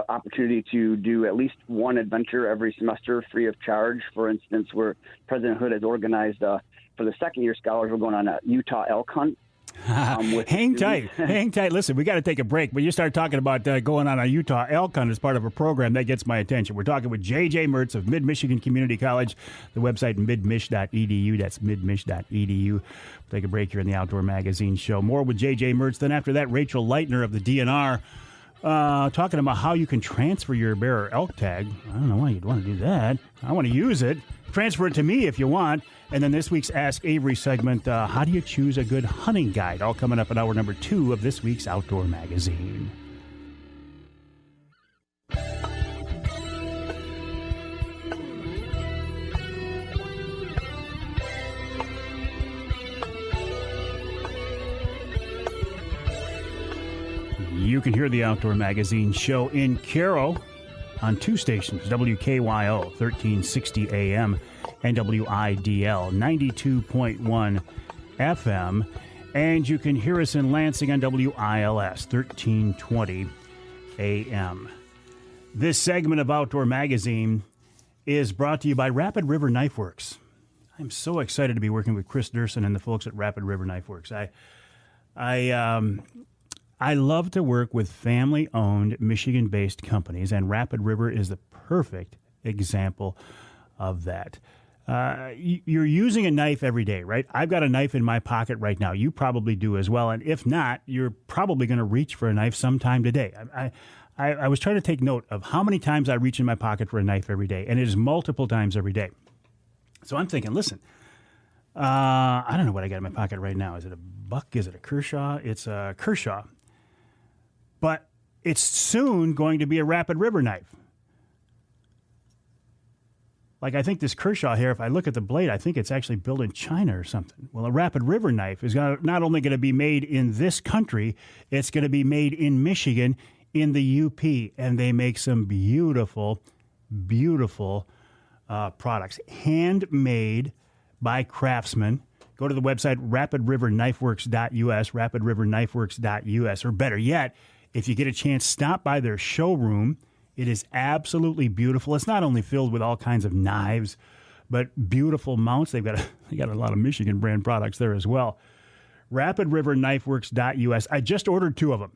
opportunity to do at least one adventure every semester free of charge. For instance, where President Hood has organized for the second-year scholars, we're going on a Utah elk hunt. Hang tight. Listen, we got to take a break. But you start talking about going on a Utah elk hunt as part of a program that gets my attention. We're talking with J.J. Mertz of Mid-Michigan Community College. The website midmich.edu. That's midmich.edu. Take a break here in the Outdoor Magazine show. More with J.J. Mertz. Then after that, Rachel Leitner of the DNR. Talking about how you can transfer your bear or elk tag. I don't know why you'd want to do that. I want to use it. Transfer it to me if you want. And then this week's Ask Avery segment, how do you choose a good hunting guide? All coming up at hour number 2 of this week's Outdoor Magazine. You can hear the Outdoor Magazine show in Caro on 2 stations, WKYO 1360 AM and WIDL 92.1 FM. And you can hear us in Lansing on WILS 1320 AM. This segment of Outdoor Magazine is brought to you by Rapid River Knife Works. I'm so excited to be working with Chris Durson and the folks at Rapid River Knife Works. I love to work with family-owned, Michigan-based companies, and Rapid River is the perfect example of that. You're using a knife every day, right? I've got a knife in my pocket right now. You probably do as well, and if not, you're probably going to reach for a knife sometime today. I was trying to take note of how many times I reach in my pocket for a knife every day, and it is multiple times every day. So I'm thinking, listen, I don't know what I got in my pocket right now. Is it a Buck? Is it a Kershaw? It's a Kershaw. But it's soon going to be a Rapid River knife. Like, I think this Kershaw here, if I look at the blade, I think it's actually built in China or something. Well, a Rapid River knife is not only going to be made in this country, it's going to be made in Michigan, in the UP. And they make some beautiful, beautiful products. Handmade by craftsmen. Go to the website, rapidriverknifeworks.us, rapidriverknifeworks.us, or better yet, if you get a chance, stop by their showroom. It is absolutely beautiful. It's not only filled with all kinds of knives, but beautiful mounts. They got a lot of Michigan brand products there as well. RapidRiverKnifeWorks.us. I just ordered 2 of them.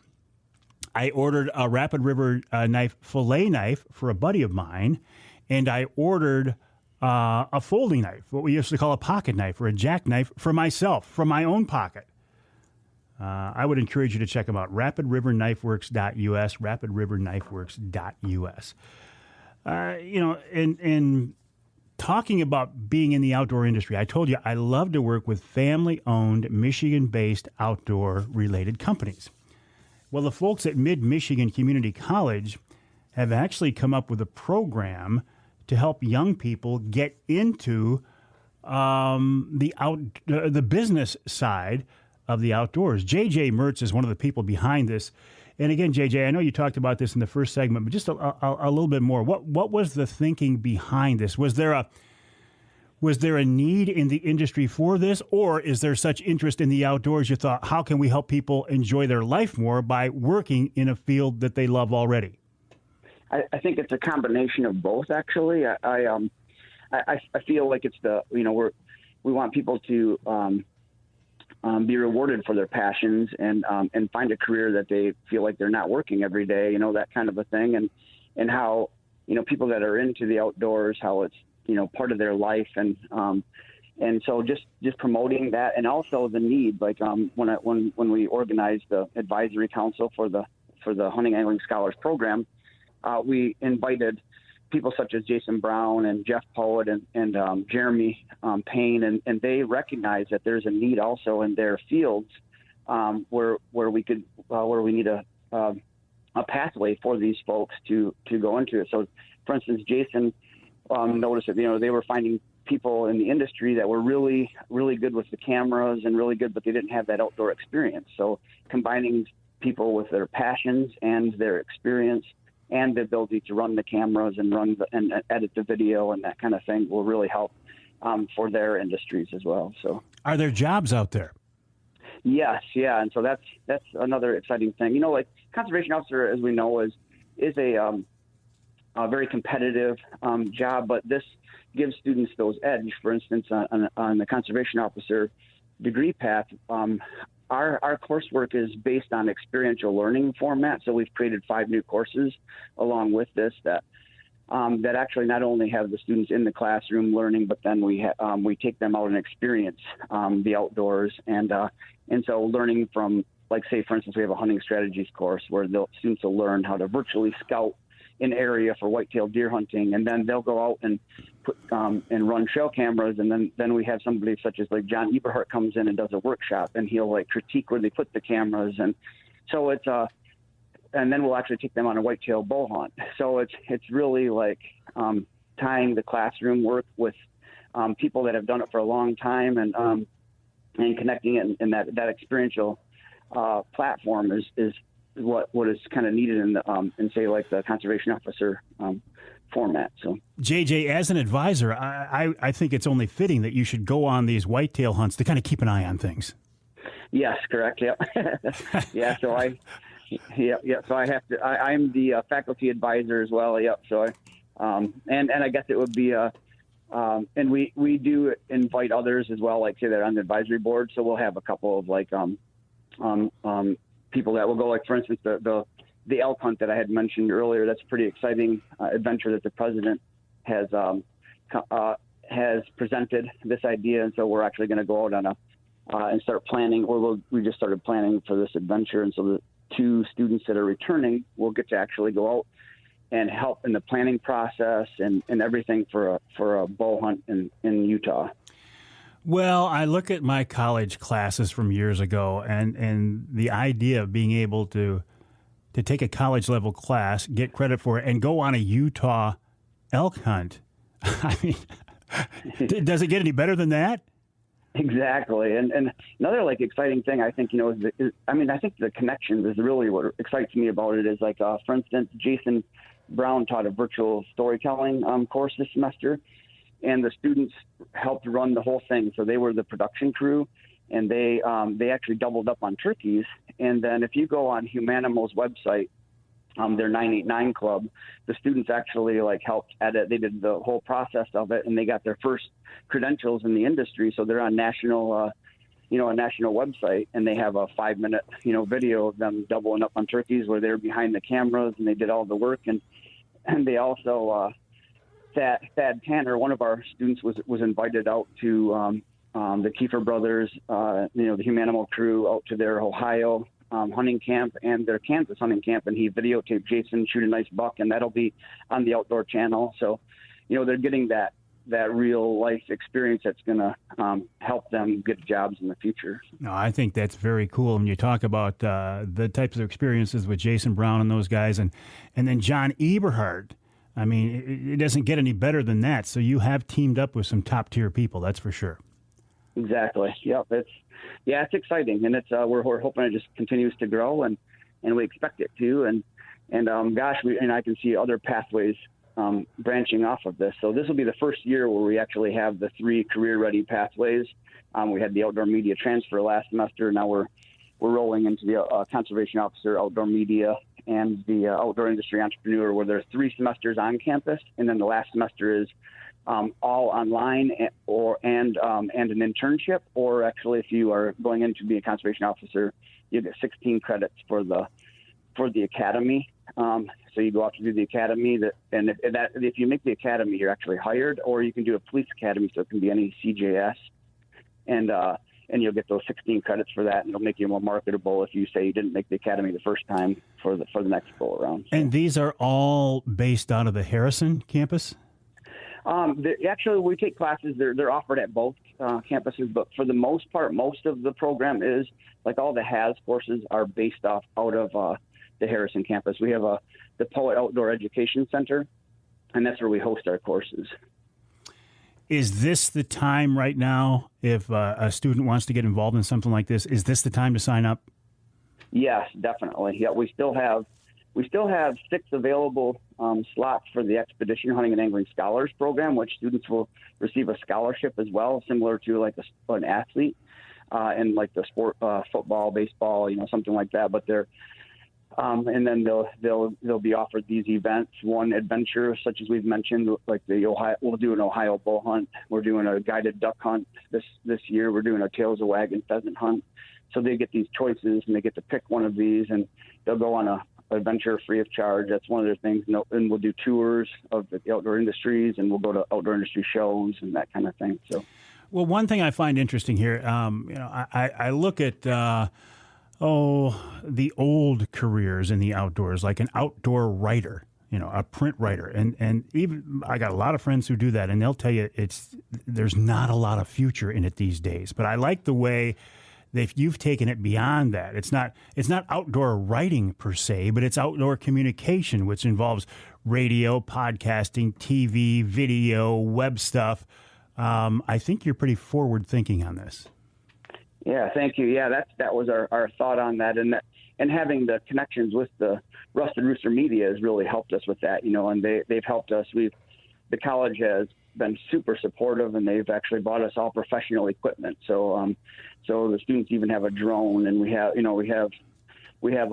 I ordered a Rapid River fillet knife for a buddy of mine, and I ordered a folding knife, what we used to call a pocket knife or a jackknife, for myself, from my own pocket. I would encourage you to check them out. RapidRiverKnifeWorks.us, RapidRiverKnifeWorks.us. In talking about being in the outdoor industry, I told you I love to work with family-owned, Michigan-based outdoor-related companies. Well, the folks at Mid-Michigan Community College have actually come up with a program to help young people get into the business side of the outdoors. J.J. Mertz is one of the people behind this. And again, J.J., I know you talked about this in the first segment, but just a little bit more. What was the thinking behind this? Was there a need in the industry for this, or is there such interest in the outdoors you thought, how can we help people enjoy their life more by working in a field that they love already? I think it's a combination of both, actually. I feel like it's we want people to be rewarded for their passions and find a career that they feel like they're not working every day, that kind of a thing. And how, people that are into the outdoors, how it's, part of their life. And so just promoting that, and also the need, like when we organized the advisory council for the Hunting Angling Scholars Program, we invited people such as Jason Brown and Jeff Poet and Jeremy Payne, and they recognize that there's a need also in their fields where we need a pathway for these folks to go into it. So, for instance, Jason noticed that they were finding people in the industry that were really, really good with the cameras and really good, but they didn't have that outdoor experience. So combining people with their passions and their experience and the ability to run the cameras and and edit the video and that kind of thing will really help for their industries as well. So, are there jobs out there? Yes, yeah, and so that's another exciting thing. You know, like conservation officer, as we know, is a very competitive job, but this gives students those edge. For instance, on the conservation officer degree path, our coursework is based on experiential learning format. So we've created 5 new courses along with this that actually not only have the students in the classroom learning, but then we take them out and experience the outdoors, and so learning from, like, say, for instance, we have a hunting strategies course where the students will learn how to virtually scout an area for whitetail deer hunting, and then they'll go out and put and run trail cameras, and then we have somebody such as like John Eberhardt comes in and does a workshop, and he'll like critique where they put the cameras, and so it's and then we'll actually take them on a whitetail bow hunt. So it's really like tying the classroom work with people that have done it for a long time, and connecting it in that experiential platform is what is kind of needed in say like the conservation officer format. So JJ, as an advisor, I think it's only fitting that you should go on these whitetail hunts to kind of keep an eye on things. Yes, correct. Yep. Yeah. So so I have to. I'm the faculty advisor as well. Yep. So and I guess it would be and we do invite others as well, like say they're on the advisory board. So we'll have a couple of like people that will go, like for instance the elk hunt that I had mentioned earlier. That's a pretty exciting adventure that the president has presented this idea, and so we're actually going to go out on and start planning, or we just started planning for this adventure, and so the 2 students that are returning will get to actually go out and help in the planning process and everything for a bow hunt in Utah. Well, I look at my college classes from years ago, and the idea of being able to take a college level class, get credit for it, and go on a Utah elk hunt. I mean, does it get any better than that? Exactly. And another like exciting thing I think, I think the connections is really what excites me about it. Is like, for instance, Jason Brown taught a virtual storytelling course this semester, and the students helped run the whole thing. So they were the production crew, and they actually doubled up on turkeys. And then if you go on Humanimal's website, their 989 club, the students actually like helped edit. They did the whole process of it, and they got their first credentials in the industry. So they're on a national website, and they have a 5-minute, video of them doubling up on turkeys where they're behind the cameras and they did all the work. And they also, Thad Tanner, one of our students, was invited out to the Kiefer brothers, the Humanimal crew, out to their Ohio hunting camp and their Kansas hunting camp, and he videotaped Jason shoot a nice buck, and that'll be on the Outdoor Channel. So, they're getting that real life experience that's going to help them get jobs in the future. No, I think that's very cool. When you talk about the types of experiences with Jason Brown and those guys, and then John Eberhardt, I mean, it doesn't get any better than that. So you have teamed up with some top tier people, that's for sure. Exactly. Yep. It's exciting, and it's we're hoping it just continues to grow, and we expect it to, and I can see other pathways branching off of this. So this will be the first year where we actually have the 3 career-ready pathways. We had the outdoor media transfer last semester. Now we're rolling into the conservation officer, outdoor media, and the outdoor industry entrepreneur, where there's 3 semesters on campus, and then the last semester is all online and an internship. Or actually, if you are going in to be a conservation officer, you get 16 credits for the academy. So you go out to do the academy, if you make the academy, you're actually hired, or you can do a police academy, so it can be any CJS, and you'll get those 16 credits for that, and it'll make you more marketable if you say you didn't make the academy the first time for the next go around. So. And these are all based out of the Harrison campus? Actually, we take classes. They're offered at both campuses, but for the most part, most of the program is, like all the HAS courses are based out of the Harrison campus. We have the Poet Outdoor Education Center, and that's where we host our courses. Is this the time right now, if a student wants to get involved in something like this, is this the time to sign up? Yes, definitely. Yeah, we still have 6 available slots for the Expedition Hunting and Angling Scholars Program, which students will receive a scholarship as well, similar to like an athlete. and like the sport, football, baseball, something like that. But they're and then they'll be offered these events, one adventure, such as we've mentioned, like we'll do an Ohio bull hunt. We're doing a guided duck hunt this year. We're doing a tails of wagon pheasant hunt. So they get these choices and they get to pick one of these, and they'll go on a adventure free of charge. That's one of their things. And we'll do tours of the outdoor industries, and we'll go to outdoor industry shows and that kind of thing. So, well, one thing I find interesting here, I look at the old careers in the outdoors, like an outdoor writer, a print writer. And even I got a lot of friends who do that, and they'll tell you there's not a lot of future in it these days. But I like the way you've taken it beyond that. It's not outdoor writing per se, but it's outdoor communication, which involves radio, podcasting, TV, video, web stuff. I think you're pretty forward thinking on this. Yeah, thank you. Yeah, that was our thought on that, and having the connections with the Rusted Rooster Media has really helped us with that. And they've helped us. The college has been super supportive, and they've actually bought us all professional equipment. So the students even have a drone, and we have a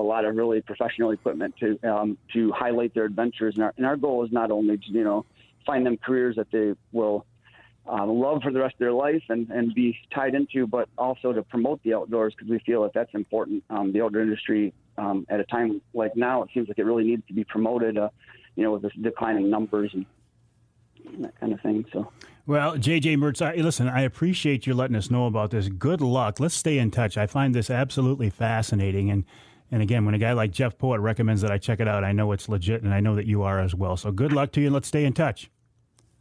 lot of really professional equipment to highlight their adventures. And our goal is not only to find them careers that they will love for the rest of their life and be tied into, but also to promote the outdoors, because we feel that that's important. The outdoor industry at a time like now, it seems like it really needs to be promoted, with the declining numbers and that kind of thing. So, well, JJ Mertz, listen, I appreciate you letting us know about this. Good luck. Let's stay in touch. I find this absolutely fascinating. And again, when a guy like Jeff Poet recommends that I check it out, I know it's legit, and I know that you are as well. So good luck to you, and let's stay in touch.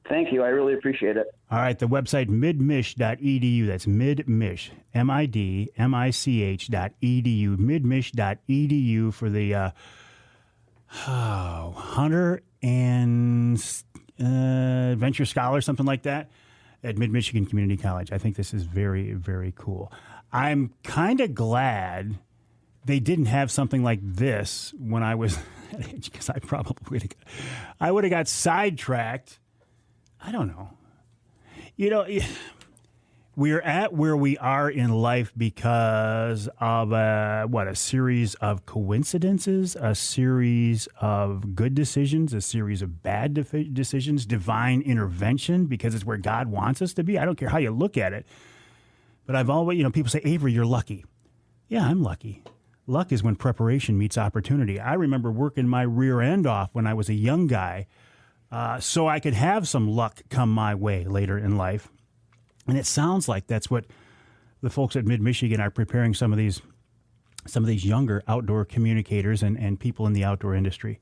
Thank you. I really appreciate it. All right. The website, midmich.edu. That's midmich, MIDMICH.edu, midmich.edu for the Hunter and Adventure Scholar, something like that, at Mid-Michigan Community College. I think this is very, very cool. I'm kind of glad they didn't have something like this when I was that age, because I would have got sidetracked. I don't know. We're at where we are in life because of a series of coincidences, a series of good decisions, a series of bad decisions, divine intervention, because it's where God wants us to be. I don't care how you look at it. But I've always, people say, Avery, you're lucky. Yeah, I'm lucky. Luck is when preparation meets opportunity. I remember working my rear end off when I was a young guy, so I could have some luck come my way later in life. And it sounds like that's what the folks at Mid-Michigan are preparing some of these younger outdoor communicators and people in the outdoor industry.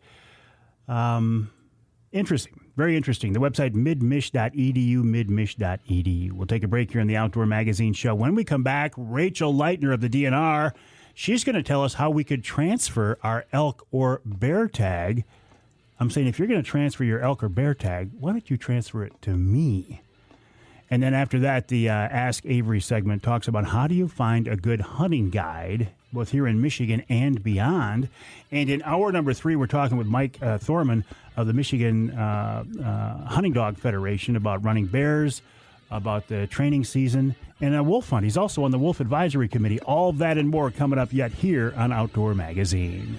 Interesting. Very interesting. The website, midmich.edu, midmich.edu. We'll take a break here in the Outdoor Magazine Show. When we come back, Rachel Leitner of the DNR, she's going to tell us how we could transfer our elk or bear tag. I'm saying, if you're going to transfer your elk or bear tag, why don't you transfer it to me? And then after that, the Ask Avery segment talks about how do you find a good hunting guide, both here in Michigan and beyond. And in hour number 3, we're talking with Mike Thorman of the Michigan Hunting Dog Federation about running bears, about the training season, and a wolf hunt. He's also on the Wolf Advisory Committee. All that and more coming up yet here on Outdoor Magazine.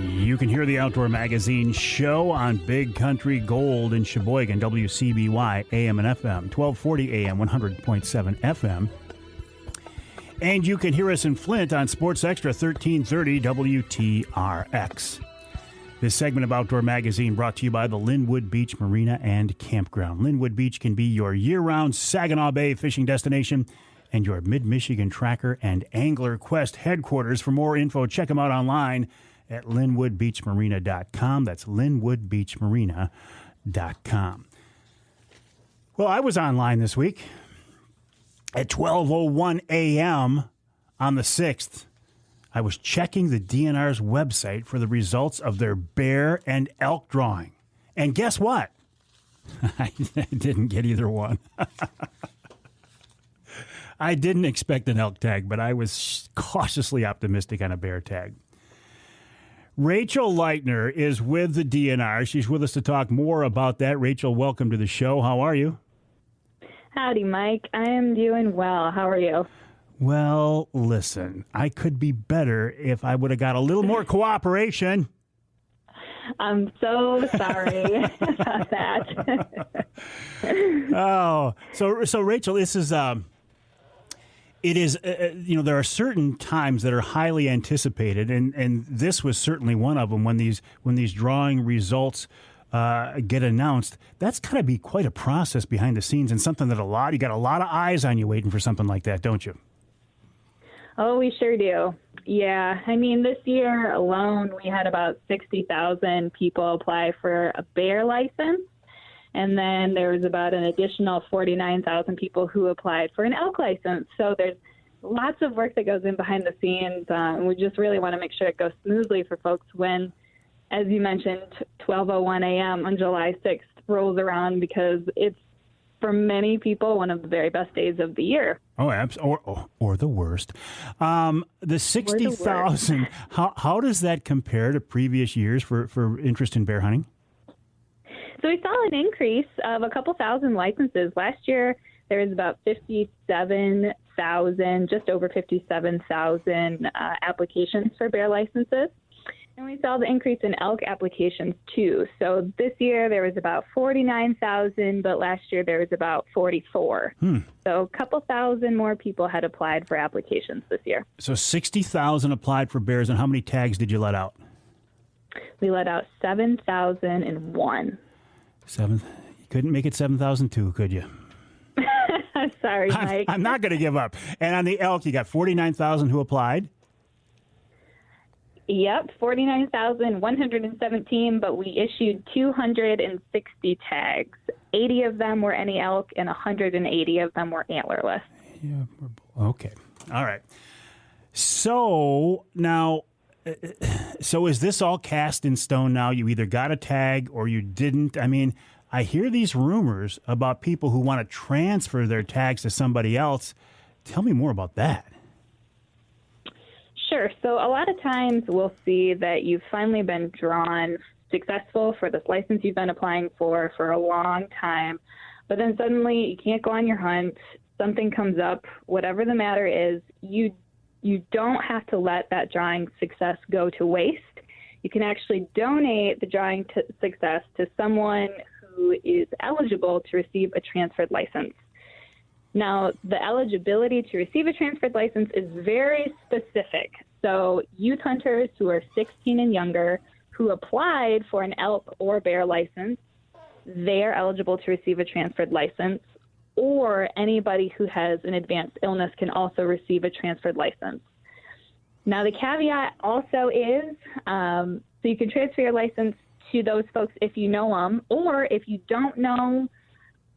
You can hear the Outdoor Magazine Show on Big Country Gold in Sheboygan, WCBY, AM and FM, 1240 AM, 100.7 FM. And you can hear us in Flint on Sports Extra, 1330 WTRX. This segment of Outdoor Magazine brought to you by the Linwood Beach Marina and Campground. Linwood Beach can be your year-round Saginaw Bay fishing destination and your Mid-Michigan Tracker and Angler Quest headquarters. For more info, check them out online at linwoodbeachmarina.com. That's linwoodbeachmarina.com. Well, I was online this week at 12:01 a.m. on the 6th. I was checking the DNR's website for the results of their bear and elk drawing. And guess what? I didn't get either one. I didn't expect an elk tag, but I was cautiously optimistic on a bear tag. Rachel Leitner is with the DNR. She's with us to talk more about that. Rachel, welcome to the show. How are you? Howdy, Mike. I am doing well. How are you? Well, listen, I could be better if I would have got a little more cooperation. I'm so sorry about that. Oh, so Rachel, this is it is there are certain times that are highly anticipated, and this was certainly one of them when these drawing results get announced. That's got to be quite a process behind the scenes, and something that you got a lot of eyes on you waiting for something like that, don't you? Oh, we sure do. Yeah. I mean, this year alone, we had about 60,000 people apply for a bear license. And then there was about an additional 49,000 people who applied for an elk license. So there's lots of work that goes in behind the scenes. And we just really want to make sure it goes smoothly for folks when, as you mentioned, 12:01 a.m. on July 6th rolls around, because it's, for many people, one of the very best days of the year. Oh, or the worst. The 60,000, how does that compare to previous years for interest in bear hunting? So we saw an increase of a couple thousand licenses. Last year, there was about 57,000, just over 57,000 applications for bear licenses. And we saw the increase in elk applications, too. So this year, there was about 49,000, but last year there was about 44. So a couple thousand more people had applied for applications this year. So 60,000 applied for bears, and how many tags did you let out? We let out 7,001. You couldn't make it 7,002, could you? Sorry, Mike. I'm not going to give up. And on the elk, you got 49,000 who applied? Yep, 49,117, but we issued 260 tags. 80 of them were any elk, and 180 of them were antlerless. Yeah. Okay. All right. So now, is this all cast in stone now? You either got a tag or you didn't? I mean, I hear these rumors about people who want to transfer their tags to somebody else. Tell me more about that. Sure. So a lot of times we'll see that you've finally been drawn successful for this license you've been applying for a long time, but then suddenly you can't go on your hunt, something comes up, whatever the matter is, you don't have to let that drawing success go to waste. You can actually donate the drawing success to someone who is eligible to receive a transferred license. Now, the eligibility to receive a transferred license is very specific. So youth hunters who are 16 and younger who applied for an elk or bear license, they are eligible to receive a transferred license, or anybody who has an advanced illness can also receive a transferred license. Now, the caveat also is, so you can transfer your license to those folks if you know them, or if you don't know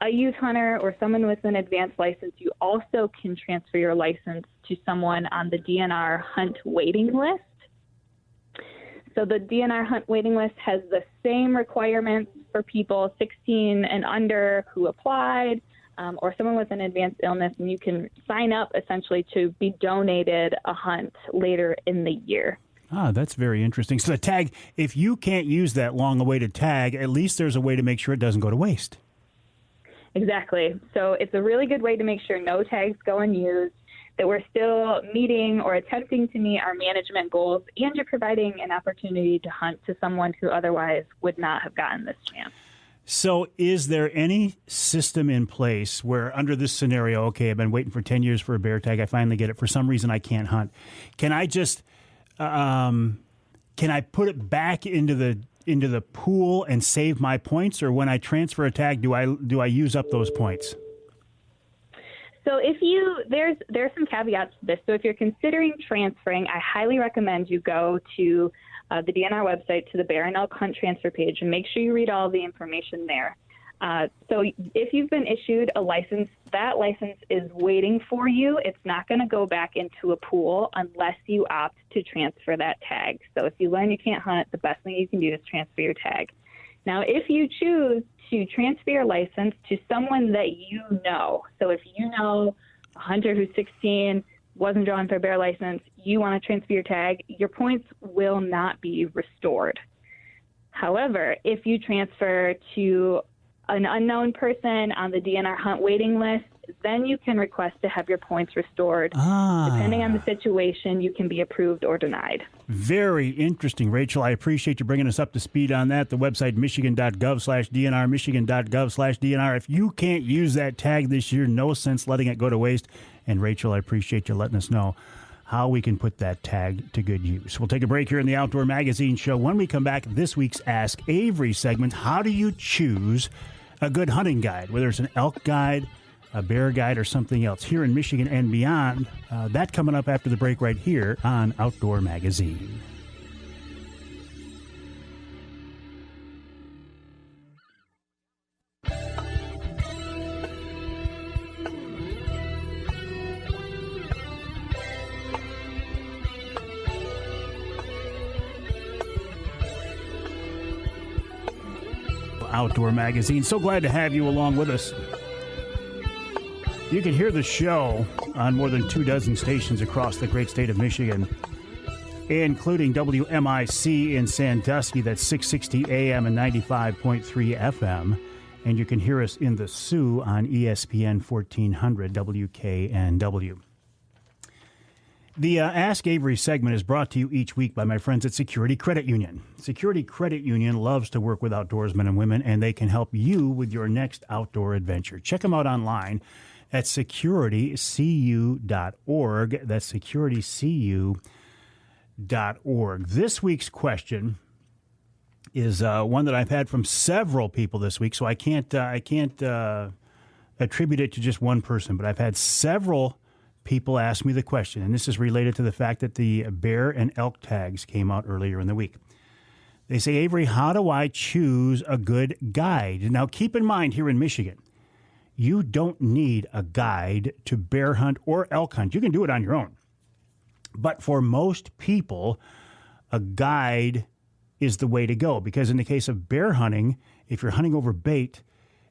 a youth hunter or someone with an advanced license, you also can transfer your license to someone on the DNR hunt waiting list. So the DNR hunt waiting list has the same requirements for people 16 and under who applied, or someone with an advanced illness, and you can sign up essentially to be donated a hunt later in the year. Ah, that's very interesting. So the tag, if you can't use that long-awaited tag, at least there's a way to make sure it doesn't go to waste. Exactly. So it's a really good way to make sure no tags go unused, that we're still meeting or attempting to meet our management goals, and you're providing an opportunity to hunt to someone who otherwise would not have gotten this chance. So is there any system in place where under this scenario, okay, I've been waiting for 10 years for a bear tag, I finally get it, for some reason I can't hunt. Can I just, can I put it back into the pool and save my points, or when I transfer a tag, do I use up those points? So there's some caveats to this. So if you're considering transferring, I highly recommend you go to the DNR website, to the Bear and Elk Hunt transfer page, and make sure you read all the information there. So if you've been issued a license, that license is waiting for you. It's not going to go back into a pool unless you opt to transfer that tag. So if you learn you can't hunt, the best thing you can do is transfer your tag. Now, if you choose to transfer your license to someone that you know, so if you know a hunter who's 16, wasn't drawn for a bear license, you want to transfer your tag, your points will not be restored. However, if you transfer to an unknown person on the DNR hunt waiting list, then you can request to have your points restored. Depending on the situation, you can be approved or denied. Very interesting, Rachel. I appreciate you bringing us up to speed on that. The website, michigan.gov/DNR, michigan.gov/DNR. If you can't use that tag this year, no sense letting it go to waste. And Rachel, I appreciate you letting us know how we can put that tag to good use. We'll take a break here in the Outdoor Magazine Show. When we come back, this week's Ask Avery segment, how do you choose a good hunting guide, whether it's an elk guide, a bear guide, or something else here in Michigan and beyond? That coming up after the break right here on Outdoor Magazine. Outdoor Magazine. So glad to have you along with us. You can hear the show on more than 24 stations across the great state of Michigan, including WMIC in Sandusky, that's 660 AM and 95.3 FM. And you can hear us in the Sioux on ESPN 1400 WKNW. The Ask Avery segment is brought to you each week by my friends at Security Credit Union. Security Credit Union loves to work with outdoorsmen and women, and they can help you with your next outdoor adventure. Check them out online at securitycu.org. That's securitycu.org. This week's question is one that I've had from several people this week, so I can't attribute it to just one person, but I've had several people ask me the question, and this is related to the fact that the bear and elk tags came out earlier in the week. They say, Avery, how do I choose a good guide? Now, keep in mind here in Michigan, you don't need a guide to bear hunt or elk hunt. You can do it on your own. But for most people, a guide is the way to go, because in the case of bear hunting, if you're hunting over bait,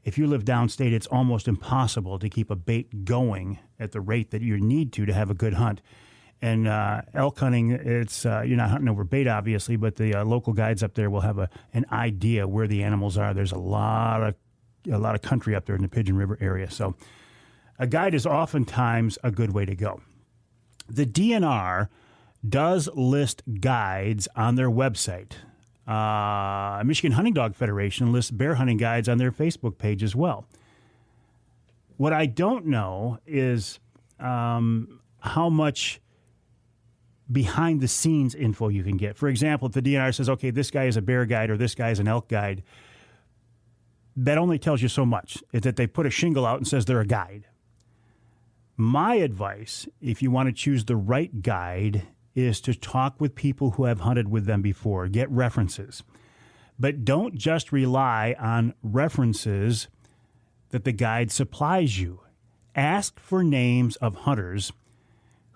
if you live downstate, it's almost impossible to keep a bait going at the rate that you need to have a good hunt. And elk hunting, it's you're not hunting over bait, obviously, but the local guides up there will have an idea where the animals are. There's a lot of country up there in the Pigeon River area. So a guide is oftentimes a good way to go. The DNR does list guides on their website. Michigan Hunting Dog Federation lists bear hunting guides on their Facebook page as well. What I don't know is how much behind-the-scenes info you can get. For example, if the DNR says, okay, this guy is a bear guide or this guy is an elk guide, that only tells you so much, is that they put a shingle out and says they're a guide. My advice, if you want to choose the right guide, is to talk with people who have hunted with them before. Get references. But don't just rely on references that the guide supplies you. Ask for names of hunters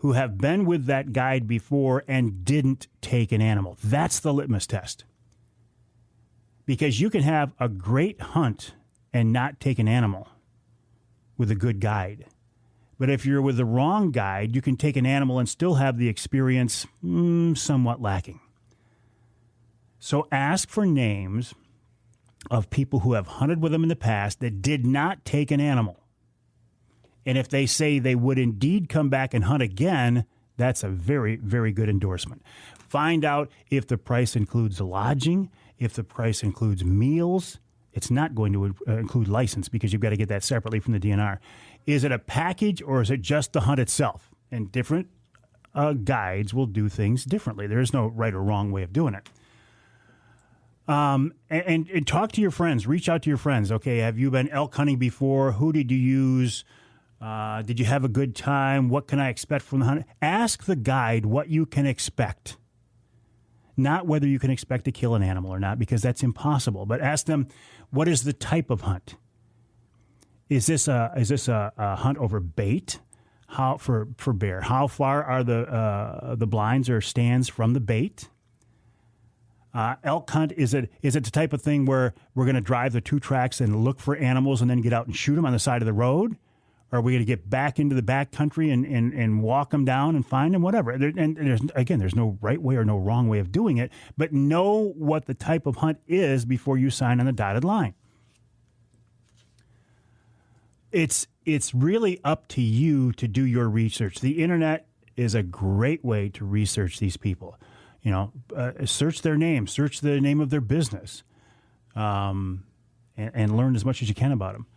who have been with that guide before and didn't take an animal. That's the litmus test. Because you can have a great hunt and not take an animal with a good guide. But if you're with the wrong guide, you can take an animal and still have the experience somewhat lacking. So ask for names of people who have hunted with them in the past that did not take an animal. And if they say they would indeed come back and hunt again, that's a very, very good endorsement. Find out if the price includes lodging, if the price includes meals. It's not going to include license because you've got to get that separately from the DNR. Is it a package or is it just the hunt itself? And different guides will do things differently. There is no right or wrong way of doing it. And talk to your friends. Reach out to your friends. Okay, have you been elk hunting before? Who did you use? Did you have a good time? What can I expect from the hunt? Ask the guide what you can expect. Not whether you can expect to kill an animal or not, because that's impossible. But ask them, what is the type of hunt? Is this a hunt over bait? How for bear? How far are the blinds or stands from the bait? Elk hunt, is it the type of thing where we're going to drive the two tracks and look for animals and then get out and shoot them on the side of the road? Or are we going to get back into the back country and walk them down and find them? Whatever. There's no right way or no wrong way of doing it, but know what the type of hunt is before you sign on the dotted line. It's really up to you to do your research. The internet is a great way to research these people. Search their name, search the name of their business, and learn as much as you can about them.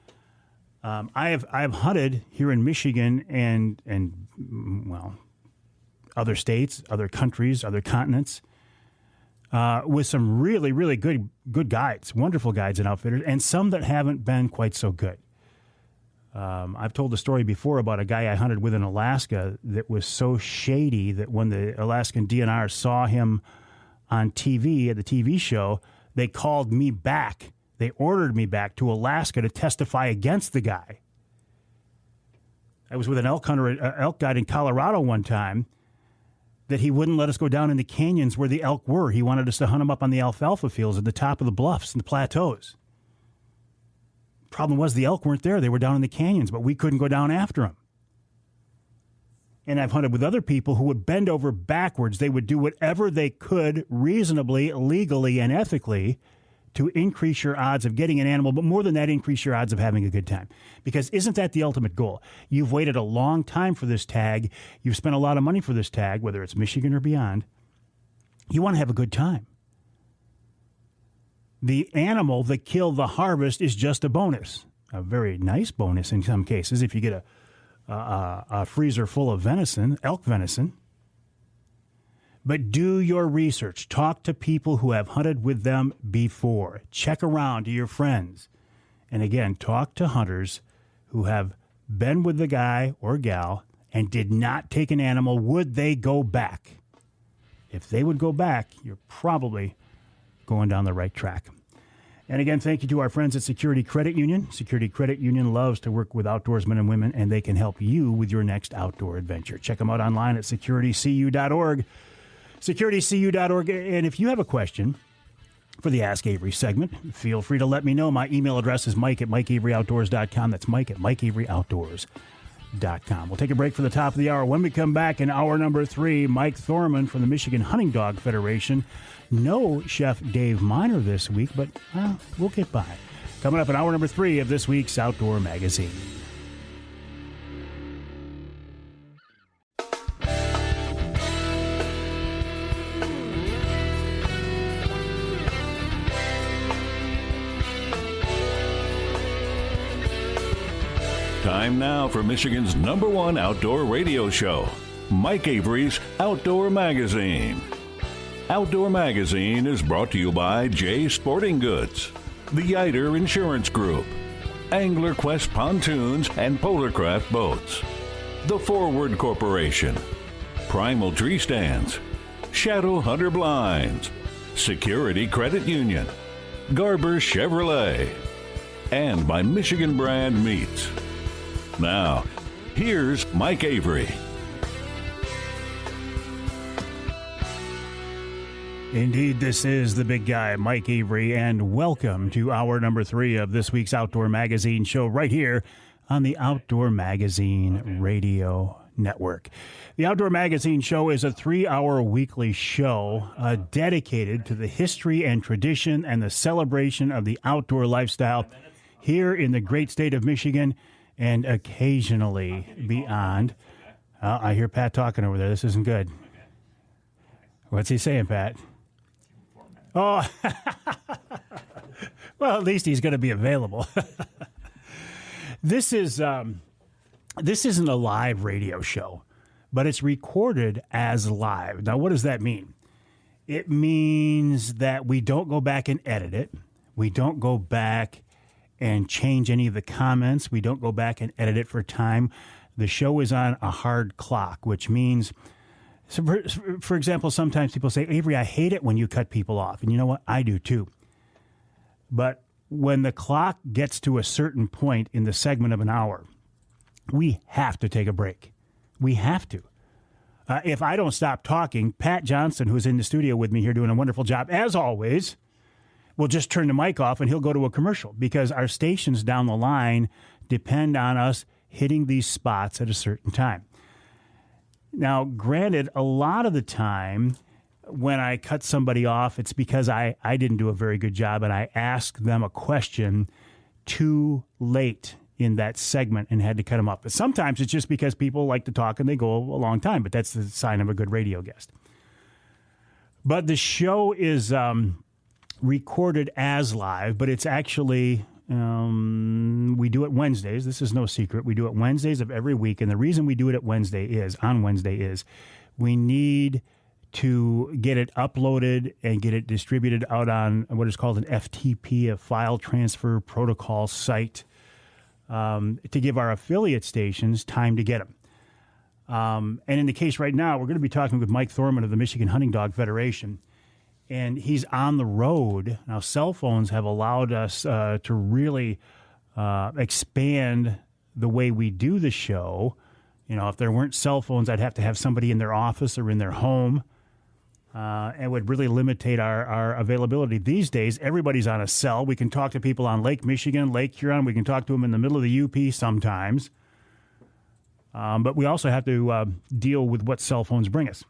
I have hunted here in Michigan and other states, other countries, other continents, with some really, really good guides, wonderful guides and outfitters, and some that haven't been quite so good. I've told the story before about a guy I hunted with in Alaska that was so shady that when the Alaskan DNR saw him on TV at the TV show, they called me back. They ordered me back to Alaska to testify against the guy. I was with an elk guide in Colorado one time that he wouldn't let us go down in the canyons where the elk were. He wanted us to hunt them up on the alfalfa fields at the top of the bluffs and the plateaus. Problem was the elk weren't there. They were down in the canyons, but we couldn't go down after them. And I've hunted with other people who would bend over backwards. They would do whatever they could reasonably, legally, and ethically to increase your odds of getting an animal, but more than that, increase your odds of having a good time. Because isn't that the ultimate goal? You've waited a long time for this tag. You've spent a lot of money for this tag, whether it's Michigan or beyond. You want to have a good time. The animal, the kill, the harvest is just a bonus, a very nice bonus in some cases. If you get a freezer full of venison, elk venison. But do your research. Talk to people who have hunted with them before. Check around to your friends. And again, talk to hunters who have been with the guy or gal and did not take an animal. Would they go back? If they would go back, you're probably going down the right track. And again, thank you to our friends at Security Credit Union. Security Credit Union loves to work with outdoorsmen and women, and they can help you with your next outdoor adventure. Check them out online at securitycu.org. securitycu.org. And if you have a question for the Ask Avery segment, feel free to let me know. My email address is mike@mikeaveryoutdoors.com. That's mike@mikeaveryoutdoors.com. We'll take a break for the top of the hour. When we come back in hour number 3, Mike Thorman from the Michigan Hunting Dog Federation. No Chef Dave Miner this week, but we'll get by. Coming up in hour number 3 of this week's Outdoor Magazine. Time now for Michigan's #1 outdoor radio show, Mike Avery's Outdoor Magazine. Outdoor Magazine is brought to you by Jay Sporting Goods, the Yider Insurance Group, Angler Quest Pontoons and Polarcraft Boats, The Forward Corporation, Primal Treestands, Shadow Hunter Blinds, Security Credit Union, Garber Chevrolet, and by Michigan Brand Meats. Now, here's Mike Avery. Indeed, this is the big guy, Mike Avery, and welcome to hour number 3 of this week's Outdoor Magazine show right here on the Outdoor Magazine Radio Network. The Outdoor Magazine show is a 3-hour weekly show dedicated to the history and tradition and the celebration of the outdoor lifestyle here in the great state of Michigan and occasionally beyond. I hear Pat talking over there. This isn't good. What's he saying, Pat? Oh, well, at least he's going to be available. This isn't a live radio show, but it's recorded as live. Now, what does that mean? It means that we don't go back and edit it. We don't go back and change any of the comments. We don't go back and edit it for time. The show is on a hard clock, which means... So, for example, sometimes people say, Avery, I hate it when you cut people off. And you know what? I do too. But when the clock gets to a certain point in the segment of an hour, we have to take a break. We have to. If I don't stop talking, Pat Johnson, who's in the studio with me here doing a wonderful job, as always, will just turn the mic off and he'll go to a commercial because our stations down the line depend on us hitting these spots at a certain time. Now, granted, a lot of the time when I cut somebody off, it's because I didn't do a very good job and I asked them a question too late in that segment and had to cut them off. But sometimes it's just because people like to talk and they go a long time, but that's the sign of a good radio guest. But the show is recorded as live, but it's actually, we do it Wednesdays. This is no secret. We do it Wednesdays of every week. And the reason we do it on Wednesday is we need to get it uploaded and get it distributed out on what is called an FTP, a file transfer protocol site, to give our affiliate stations time to get them. And in the case right now, we're going to be talking with Mike Thorman of the Michigan Hunting Dog Federation. And he's on the road. Now, cell phones have allowed us to really expand the way we do the show. You know, if there weren't cell phones, I'd have to have somebody in their office or in their home. And would really limitate our availability. These days, everybody's on a cell. We can talk to people on Lake Michigan, Lake Huron. We can talk to them in the middle of the UP sometimes. But we also have to deal with what cell phones bring us.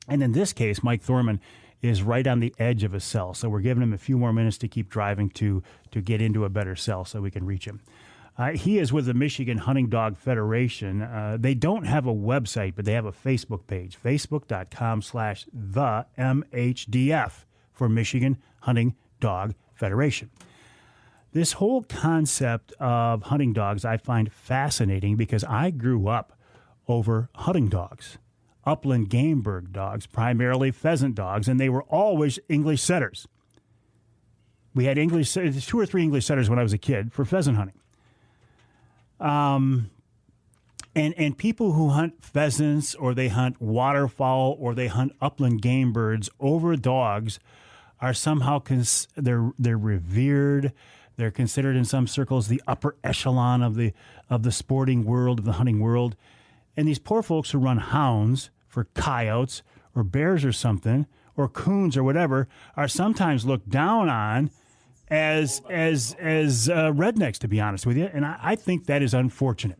And in this case, Mike Thorman is right on the edge of a cell. So we're giving him a few more minutes to keep driving to get into a better cell so we can reach him. He is with the Michigan Hunting Dog Federation. They don't have a website, but they have a Facebook page, facebook.com/the-MHDF for Michigan Hunting Dog Federation. This whole concept of hunting dogs I find fascinating because I grew up over hunting dogs. Upland game bird dogs, primarily pheasant dogs, and they were always English setters. We had 2 or 3 English setters when I was a kid for pheasant hunting. And people who hunt pheasants or they hunt waterfowl or they hunt upland game birds over dogs are somehow they're revered. They're considered in some circles the upper echelon of the sporting world, of the hunting world. And these poor folks who run hounds for coyotes or bears or something, or coons or whatever, are sometimes looked down on as rednecks, to be honest with you. And I think that is unfortunate.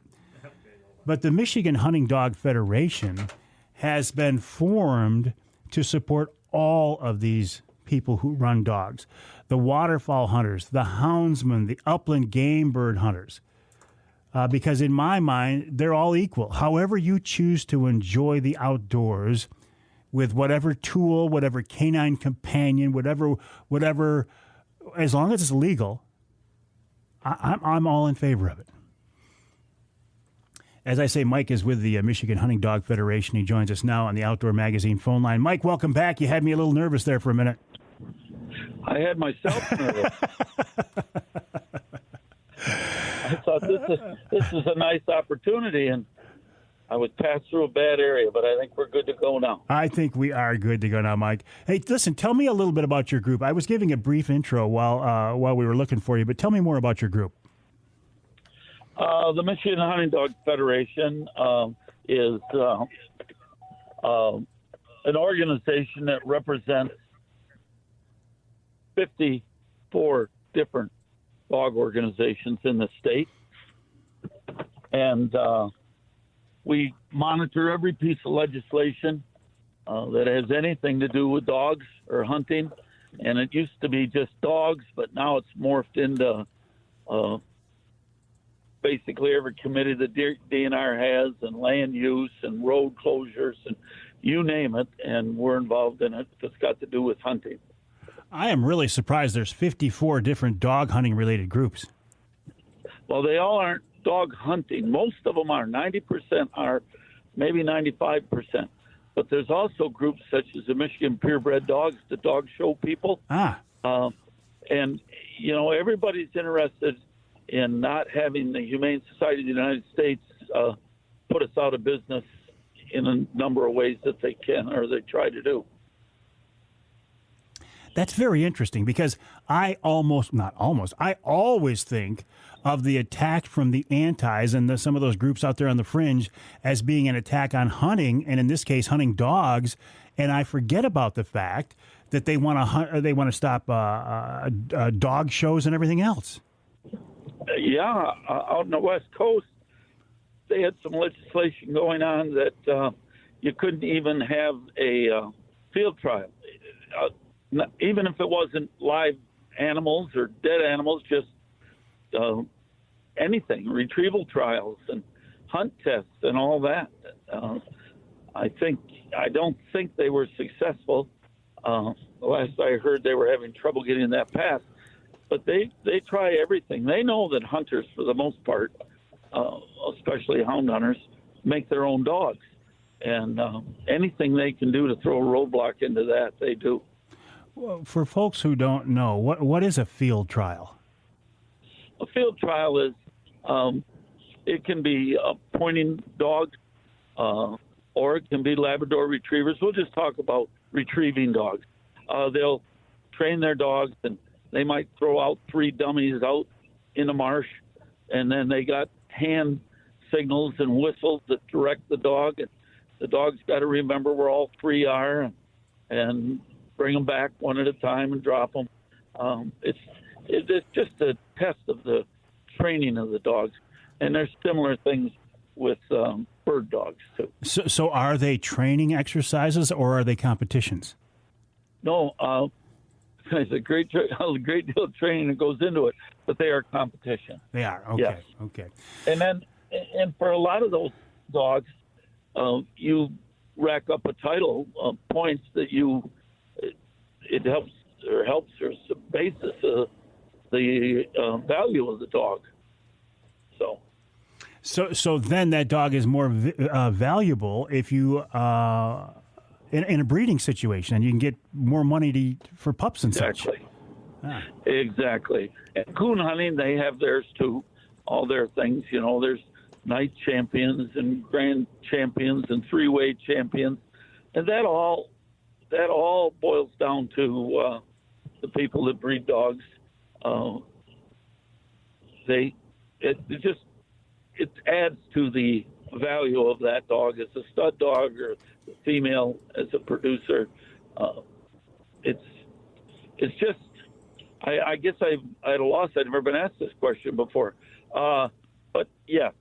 But the Michigan Hunting Dog Federation has been formed to support all of these people who run dogs. The waterfowl hunters, the houndsmen, the upland game bird hunters. Because in my mind, they're all equal. However you choose to enjoy the outdoors with whatever tool, whatever canine companion, whatever, as long as it's legal, I'm all in favor of it. As I say, Mike is with the Michigan Hunting Dog Federation. He joins us now on the Outdoor Magazine phone line. Mike, welcome back. You had me a little nervous there for a minute. I had myself nervous. I thought this is a nice opportunity, and I would pass through a bad area, but I think we're good to go now. I think we are good to go now, Mike. Hey, listen, tell me a little bit about your group. I was giving a brief intro while we were looking for you, but tell me more about your group. The Michigan Hunting Dog Federation is an organization that represents 54 different dog organizations in the state. And we monitor every piece of legislation that has anything to do with dogs or hunting. And it used to be just dogs, but now it's morphed into basically every committee that DNR has, and land use and road closures and you name it, and we're involved in it if it's got to do with hunting. I am really surprised there's 54 different dog hunting related groups. Well, they all aren't dog hunting. Most of them are. 90% are, maybe 95%. But there's also groups such as the Michigan Purebred Dogs, the dog show people. And, you know, everybody's interested in not having the Humane Society of the United States put us out of business in a number of ways that they can, or they try to do. That's very interesting because I always think of the attack from the antis and some of those groups out there on the fringe as being an attack on hunting, and in this case, hunting dogs. And I forget about the fact that they want to stop dog shows and everything else. Yeah, out on the West Coast, they had some legislation going on that you couldn't even have a field trial, even if it wasn't live animals or dead animals, just anything, retrieval trials and hunt tests and all that. I don't think they were successful. The last I heard, they were having trouble getting that passed. But they try everything. They know that hunters, for the most part, especially hound hunters, make their own dogs. And anything they can do to throw a roadblock into that, they do. Well, for folks who don't know, what is a field trial? A field trial is, it can be a pointing dog, or it can be Labrador retrievers. We'll just talk about retrieving dogs. They'll train their dogs, and they might throw out 3 dummies out in a marsh, and then they got hand signals and whistles that direct the dog. And the dog's got to remember where all 3 are and bring them back one at a time and drop them. It's just a test of the training of the dogs. And there's similar things with bird dogs, too. So are they training exercises or are they competitions? No, there's a great deal of training that goes into it, but they are competition. They are, okay, yes. Okay. And for a lot of those dogs, you rack up a title of points that it helps or is the basis of the value of the dog. So then that dog is more valuable if you in a breeding situation, and you can get more money for pups and such. Exactly. And coon hunting, they have theirs too. All their things, there's night champions and grand champions and 3-way champions, and that all boils down to the people that breed dogs. It adds to the value of that dog as a stud dog or the female as a producer. It's just, I guess I'm at a loss. I've never been asked this question before. But yes.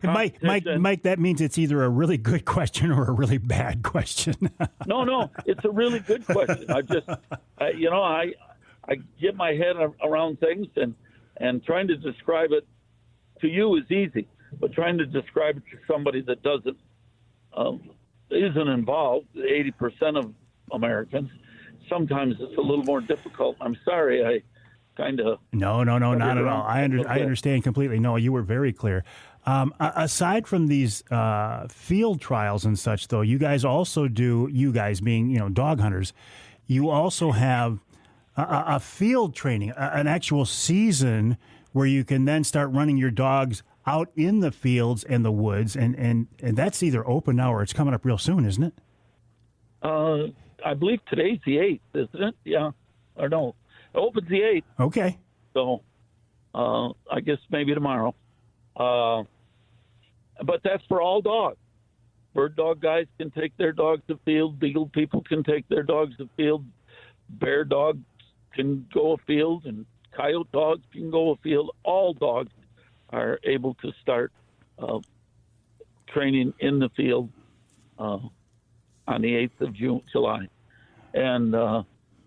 Mike, that means it's either a really good question or a really bad question. No, it's a really good question. I get my head around things, and trying to describe it to you is easy, but trying to describe it to somebody that isn't involved, 80% of Americans, sometimes it's a little more difficult. I'm sorry, I kind of... No, not at all. I understand completely. No, you were very clear. Aside from these field trials and such, though, you guys also do, you guys being, dog hunters, you also have a field training, an actual season where you can then start running your dogs out in the fields and the woods, and that's either open now or it's coming up real soon, isn't it? I believe today's the 8th, isn't it? Yeah. Or no, it opens the 8th. Okay. So I guess maybe tomorrow. But that's for all dogs. Bird dog guys can take their dogs to field. Beagle people can take their dogs to field. Bear dogs can go afield, and coyote dogs can go afield. All dogs are able to start training in the field on the 8th of July. And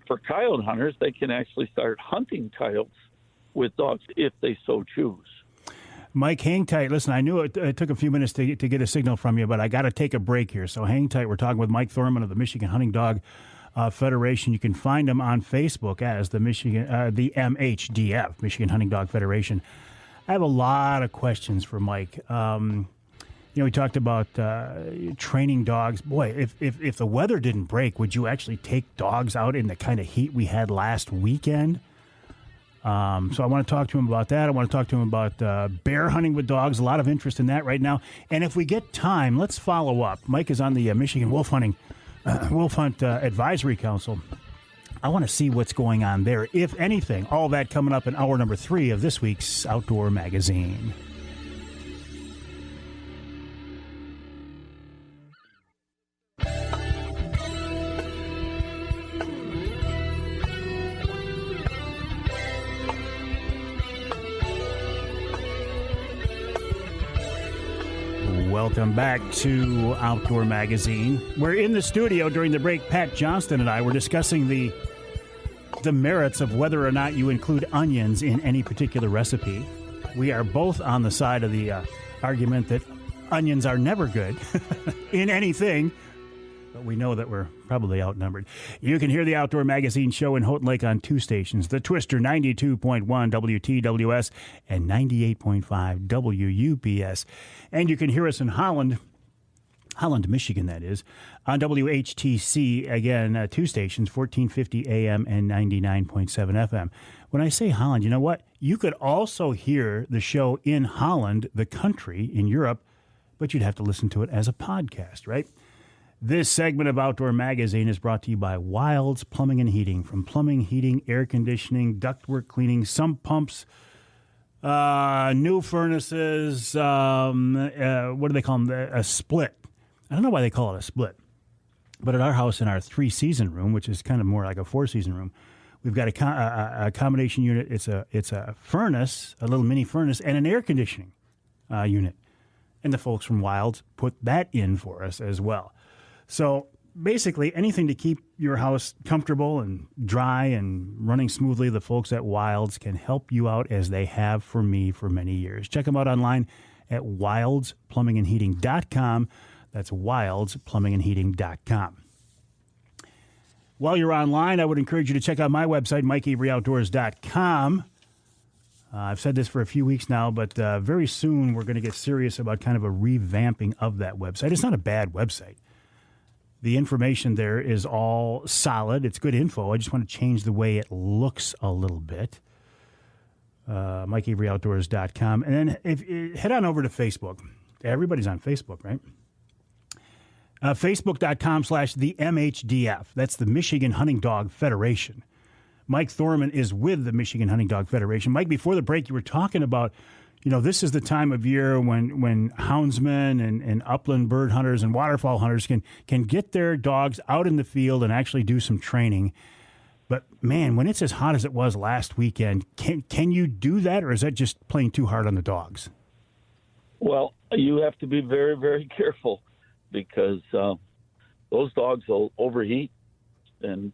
for coyote hunters, they can actually start hunting coyotes with dogs if they so choose. Mike, hang tight. Listen, I knew it took a few minutes to get a signal from you, but I got to take a break here. So hang tight. We're talking with Mike Thorman of the Michigan Hunting Dog Federation. You can find him on Facebook as the MHDF, Michigan Hunting Dog Federation. I have a lot of questions for Mike. We talked about training dogs. Boy, if the weather didn't break, would you actually take dogs out in the kind of heat we had last weekend? So I want to talk to him about that. I want to talk to him about bear hunting with dogs. A lot of interest in that right now. And if we get time, let's follow up. Mike is on the Michigan Wolf Hunt Advisory Council. I want to see what's going on there, if anything. All that coming up in hour number 3 of this week's Outdoor Magazine. Welcome back to Outdoor Magazine. We're in the studio during the break. Pat Johnston and I were discussing the merits of whether or not you include onions in any particular recipe. We are both on the side of the argument that onions are never good in anything, but we know that we're probably outnumbered. You can hear the Outdoor Magazine show in Houghton Lake on two stations, the Twister 92.1 WTWS and 98.5 WUPS. And you can hear us in Holland, Michigan, that is, on WHTC, again, two stations, 1450 AM and 99.7 FM. When I say Holland, you know what? You could also hear the show in Holland, the country, in Europe, but you'd have to listen to it as a podcast, right? This segment of Outdoor Magazine is brought to you by Wilds Plumbing and Heating. From plumbing, heating, air conditioning, ductwork cleaning, sump pumps, new furnaces, what do they call them? A split. I don't know why they call it a split. But at our house, in our 3-season room, which is kind of more like a 4-season room, we've got a combination unit. It's a furnace, a little mini furnace, and an air conditioning unit. And the folks from Wilds put that in for us as well. So basically, anything to keep your house comfortable and dry and running smoothly, the folks at Wilds can help you out, as they have for me for many years. Check them out online at wildsplumbingandheating.com. That's wildsplumbingandheating.com. While you're online, I would encourage you to check out my website, MikeAveryOutdoors.com. I've said this for a few weeks now, but very soon we're going to get serious about kind of a revamping of that website. It's not a bad website. The information there is all solid. It's good info. I just want to change the way it looks a little bit. MikeAveryOutdoors.com. And then head on over to Facebook. Everybody's on Facebook, right? Facebook.com/the MHDF. That's the Michigan Hunting Dog Federation. Mike Thorman is with the Michigan Hunting Dog Federation. Mike, before the break, you were talking about, this is the time of year when houndsmen and upland bird hunters and waterfowl hunters can get their dogs out in the field and actually do some training. But, man, when it's as hot as it was last weekend, can you do that, or is that just playing too hard on the dogs? Well, you have to be very, very careful, because those dogs will overheat and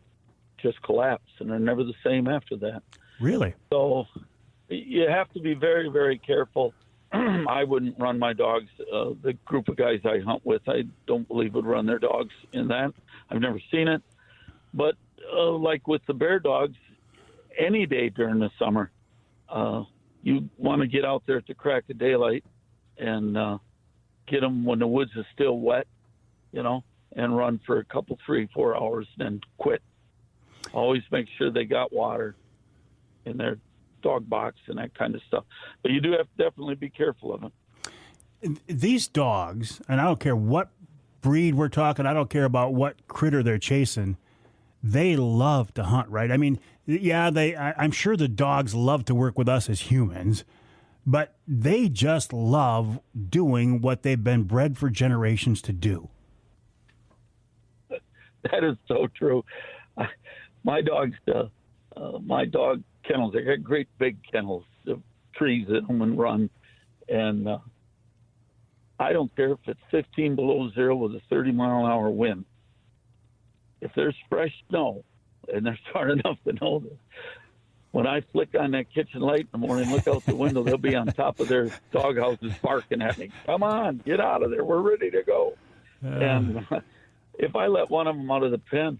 just collapse, and they're never the same after that. Really? So you have to be very, very careful. I wouldn't run my dogs. The group of guys I hunt with, I don't believe would run their dogs in that. I've never seen it. But like with the bear dogs, any day during the summer, you want to get out there at the crack of daylight and get them when the woods is still wet, and run for a couple, 3-4 hours, then quit. Always make sure they got water in their dog box and that kind of stuff. But you do have to definitely be careful of them. These dogs, and I don't care what breed we're talking, I don't care about what critter they're chasing, they love to hunt, right? I mean, yeah, I'm sure the dogs love to work with us as humans, but they just love doing what they've been bred for generations to do. That is so true. My dog kennels, they got great big kennels, trees in them and run. And I don't care if it's 15 below zero with a 30-mile-an-hour wind. If there's fresh snow, and they're smart enough to know this, when I flick on that kitchen light in the morning, look out the window, they'll be on top of their dog houses barking at me. Come on, get out of there. We're ready to go. And if I let one of them out of the pen,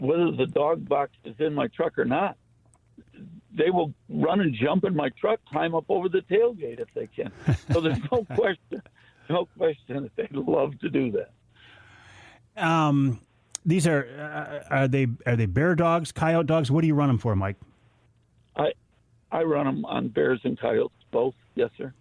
whether the dog box is in my truck or not, they will run and jump in my truck, climb up over the tailgate if they can. So there's no question that they love to do that. These are they bear dogs, coyote dogs? What do you run them for, Mike? I run them on bears and coyotes, both. Yes, sir.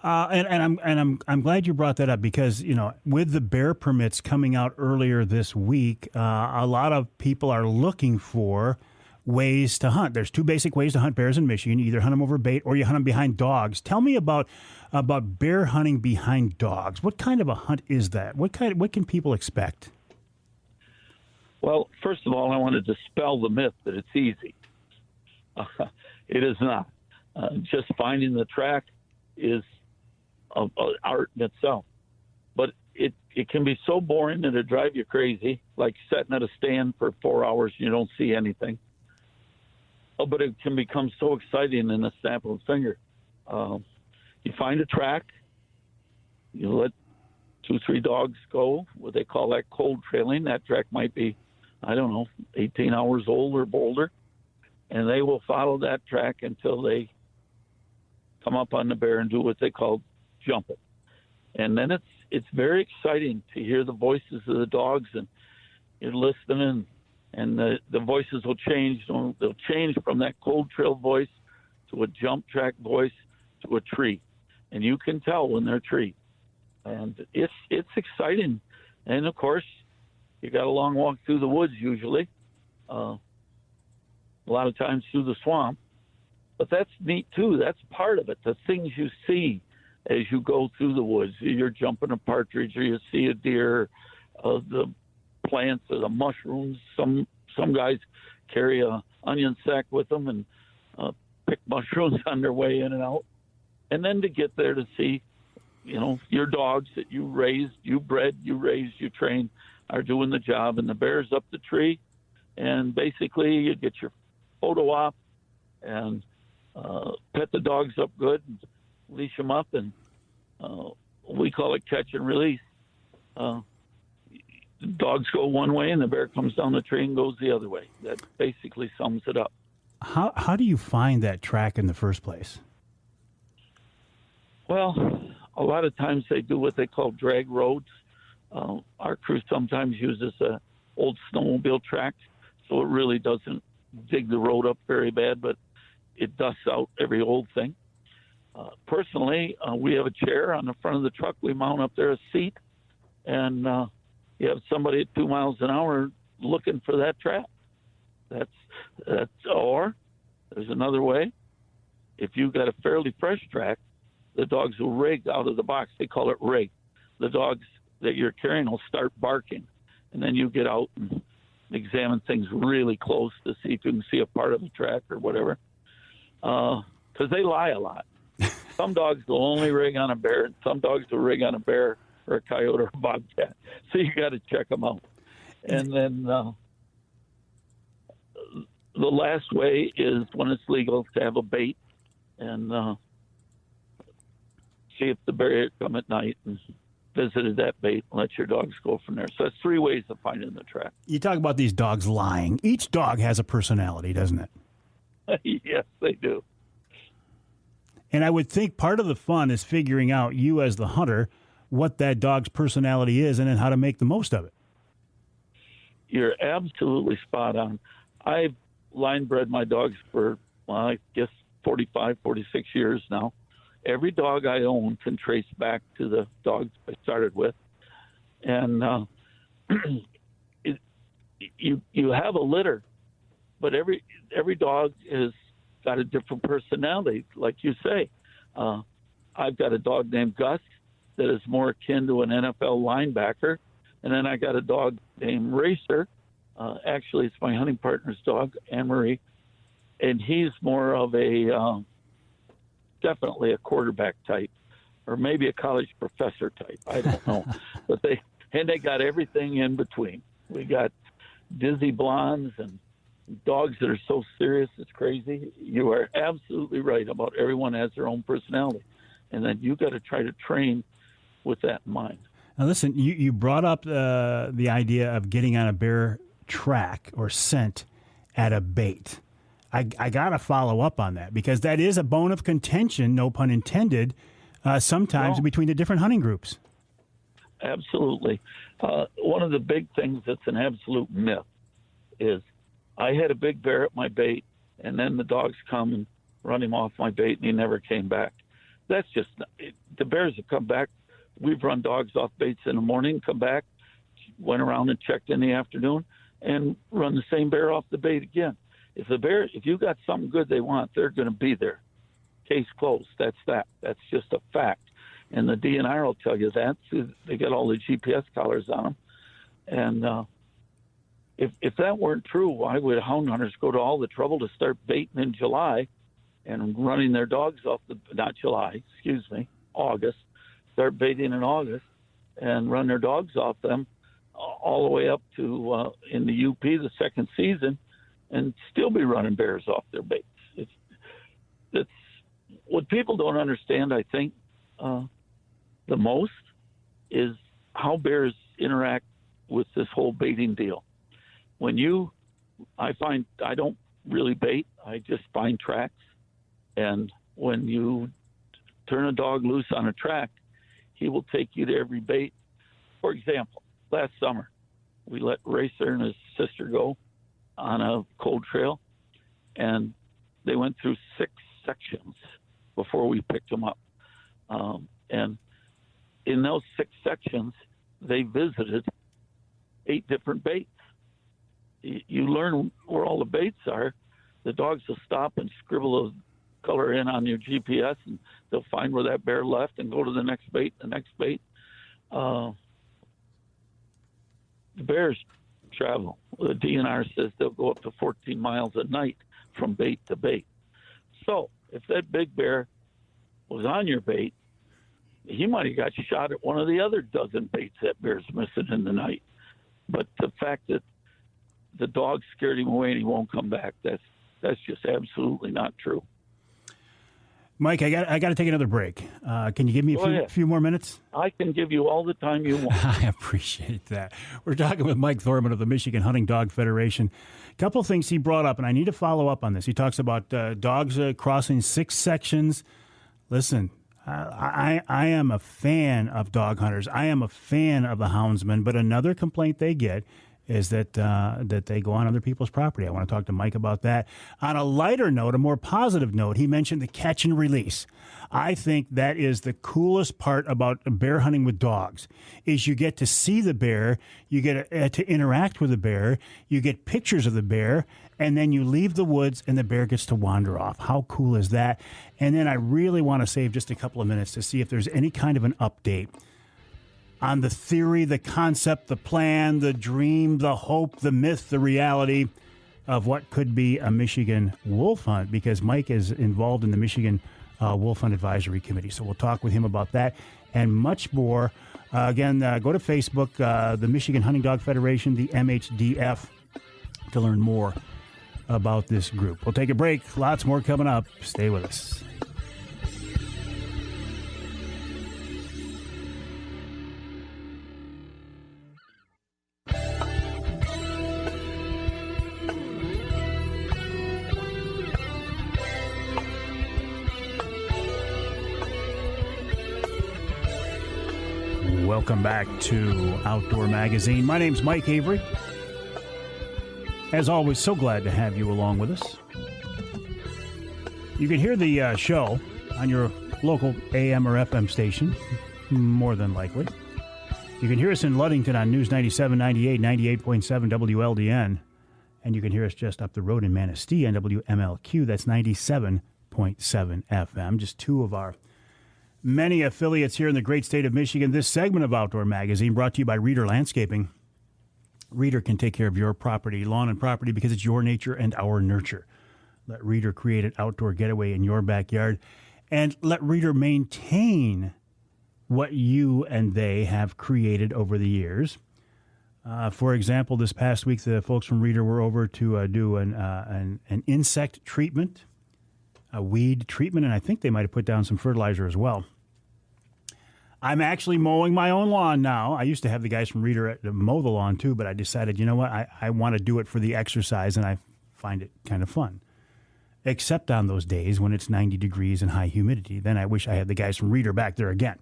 And I'm glad you brought that up, because with the bear permits coming out earlier this week, a lot of people are looking for ways to hunt. There's two basic ways to hunt bears in Michigan. You either hunt them over bait or you hunt them behind dogs. Tell me about bear hunting behind dogs. What kind of a hunt is that? What can people expect? Well, first of all, I want to dispel the myth that it's easy. It is not. Just finding the track is art in itself. But it can be so boring that it drive you crazy, like sitting at a stand for 4 hours and you don't see anything. But it can become so exciting in a snap of a finger. You find a track, you let 2-3 dogs go, what they call that cold trailing. That track might be, 18 hours old or older, and they will follow that track until they come up on the bear and do what they call jump it. And then it's very exciting to hear the voices of the dogs, and you're listening, and the voices will change. They'll change from that cold trail voice to a jump track voice to a tree, and you can tell when they're tree. And it's exciting. And of course, you got a long walk through the woods usually, a lot of times through the swamp. But that's neat too. That's part of it. The things you see as you go through the woods. You're jumping a partridge, or you see a deer, the plants or the mushrooms. Some guys carry a onion sack with them and pick mushrooms on their way in and out. And then to get there to see, your dogs that you raised, you bred, you raised, you trained, are doing the job, and the bear's up the tree, and basically you get your photo op and pet the dogs up good, and leash them up, and we call it catch and release. The dogs go one way, and the bear comes down the tree and goes the other way. That basically sums it up. How do you find that track in the first place? Well, a lot of times they do what they call drag roads. Our crew sometimes uses a old snowmobile track, so it really doesn't dig the road up very bad, but it dusts out every old thing. Personally, we have a chair on the front of the truck. We mount up there a seat, and you have somebody at 2 miles an hour looking for that track. Or there's another way. If you've got a fairly fresh track, the dogs will rig out of the box. They call it rig. The dogs that you're carrying will start barking, and then you get out and examine things really close to see if you can see a part of the track or whatever. Because they lie a lot. Some dogs will only rig on a bear, and some dogs will rig on a bear or a coyote or a bobcat. So you got to check them out. And then the last way is when it's legal to have a bait and see if the bear come at night and visited that bait and let your dogs go from there. So that's 3 ways of finding the track. You talk about these dogs lying. Each dog has a personality, doesn't it? Yes, they do. And I would think part of the fun is figuring out, you as the hunter, what that dog's personality is and then how to make the most of it. You're absolutely spot on. I've line bred my dogs for, I guess, 45, 46 years now. Every dog I own can trace back to the dogs I started with. And you have a litter, but every dog is got a different personality, like you say. I've got a dog named Gus that is more akin to an NFL linebacker. And then I got a dog named Racer. Actually, it's my hunting partner's dog, Avery. And he's more of a, definitely a quarterback type, or maybe a college professor type. I don't know. But they got everything in between. We got dizzy blondes and dogs that are so serious it's crazy. You are absolutely right about everyone has their own personality, and then you got to try to train with that in mind. Now listen, you brought up the idea of getting on a bear track or scent at a bait. I got to follow up on that, because that is a bone of contention, no pun intended, sometimes between the different hunting groups. Absolutely. One of the big things that's an absolute myth is I had a big bear at my bait, and then the dogs come and run him off my bait, and he never came back. That's just the bears have come back. We've run dogs off baits in the morning, come back, went around and checked in the afternoon, and run the same bear off the bait again. If you got something good they want, they're going to be there. Case closed. That's that. That's just a fact. And the DNR will tell you that. They got all the GPS collars on them. And if that weren't true, why would hound hunters go to all the trouble to start baiting in July and running their dogs off August, start baiting in August and run their dogs off them all the way up to in the UP the second season, and still be running bears off their baits. It's what people don't understand, I think, the most is how bears interact with this whole baiting deal. I find I don't really bait, I just find tracks. And when you turn a dog loose on a track, he will take you to every bait. For example, last summer, we let Racer and his sister go on a cold trail, and they went through 6 sections before we picked them up. And in those 6 sections, they visited 8 different baits. You learn where all the baits are. The dogs will stop and scribble a color in on your GPS, and they'll find where that bear left and go to the next bait. The bears travel. The DNR says they'll go up to 14 miles a night from bait to bait. So if that big bear was on your bait, he might have got shot at one of the other dozen baits that bear's missing in the night. But the fact that the dog scared him away and he won't come back, that's just absolutely not true. Mike, I got to take another break. Can you give me a few more minutes? I can give you all the time you want. I appreciate that. We're talking with Mike Thorman of the Michigan Hunting Dog Federation. A couple of things he brought up, and I need to follow up on this. He talks about dogs crossing 6 sections. Listen, I am a fan of dog hunters. I am a fan of the houndsmen, but another complaint they get is that they go on other people's property. I want to talk to Mike about that. On a lighter note, a more positive note, he mentioned the catch and release. I think that is the coolest part about bear hunting with dogs, is you get to see the bear, you get to interact with the bear, you get pictures of the bear, and then you leave the woods and the bear gets to wander off. How cool is that? And then I really want to save just a couple of minutes to see if there's any kind of an update on the theory, the concept, the plan, the dream, the hope, the myth, the reality of what could be a Michigan wolf hunt, because Mike is involved in the Michigan Wolf Hunt Advisory Committee. So we'll talk with him about that and much more. Again, go to Facebook, the Michigan Hunting Dog Federation, the MHDF, to learn more about this group. We'll take a break. Lots more coming up. Stay with us. Welcome back to Outdoor Magazine. My name's Mike Avery. As always, so glad to have you along with us. You can hear the show on your local AM or FM station, more than likely. You can hear us in Ludington on News 97, 98, 98.7 WLDN. And you can hear us just up the road in Manistee on WMLQ. That's 97.7 FM. Just 2 of our many affiliates here in the great state of Michigan. This segment of Outdoor Magazine brought to you by Reader Landscaping. Reader can take care of your property, lawn and property, because it's your nature and our nurture. Let Reader create an outdoor getaway in your backyard, and let Reader maintain what you and they have created over the years. For example, this past week, the folks from Reader were over to do an insect treatment, a weed treatment, and I think they might have put down some fertilizer as well. I'm actually mowing my own lawn now. I used to have the guys from Reader mow the lawn too, but I decided, you know what, I want to do it for the exercise, and I find it kind of fun. Except on those days when it's 90 degrees and high humidity. Then I wish I had the guys from Reader back there again.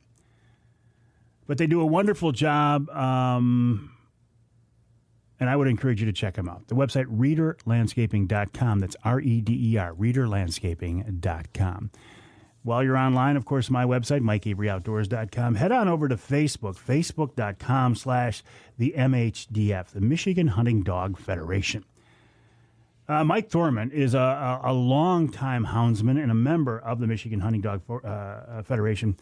But they do a wonderful job, and I would encourage you to check them out. The website, readerlandscaping.com. That's REDER, readerlandscaping.com. While you're online, of course, my website, MikeAveryOutdoors.com. Head on over to Facebook, facebook.com/the MHDF, the Michigan Hunting Dog Federation. Mike Thorman is a longtime houndsman and a member of the Michigan Hunting Dog Federation.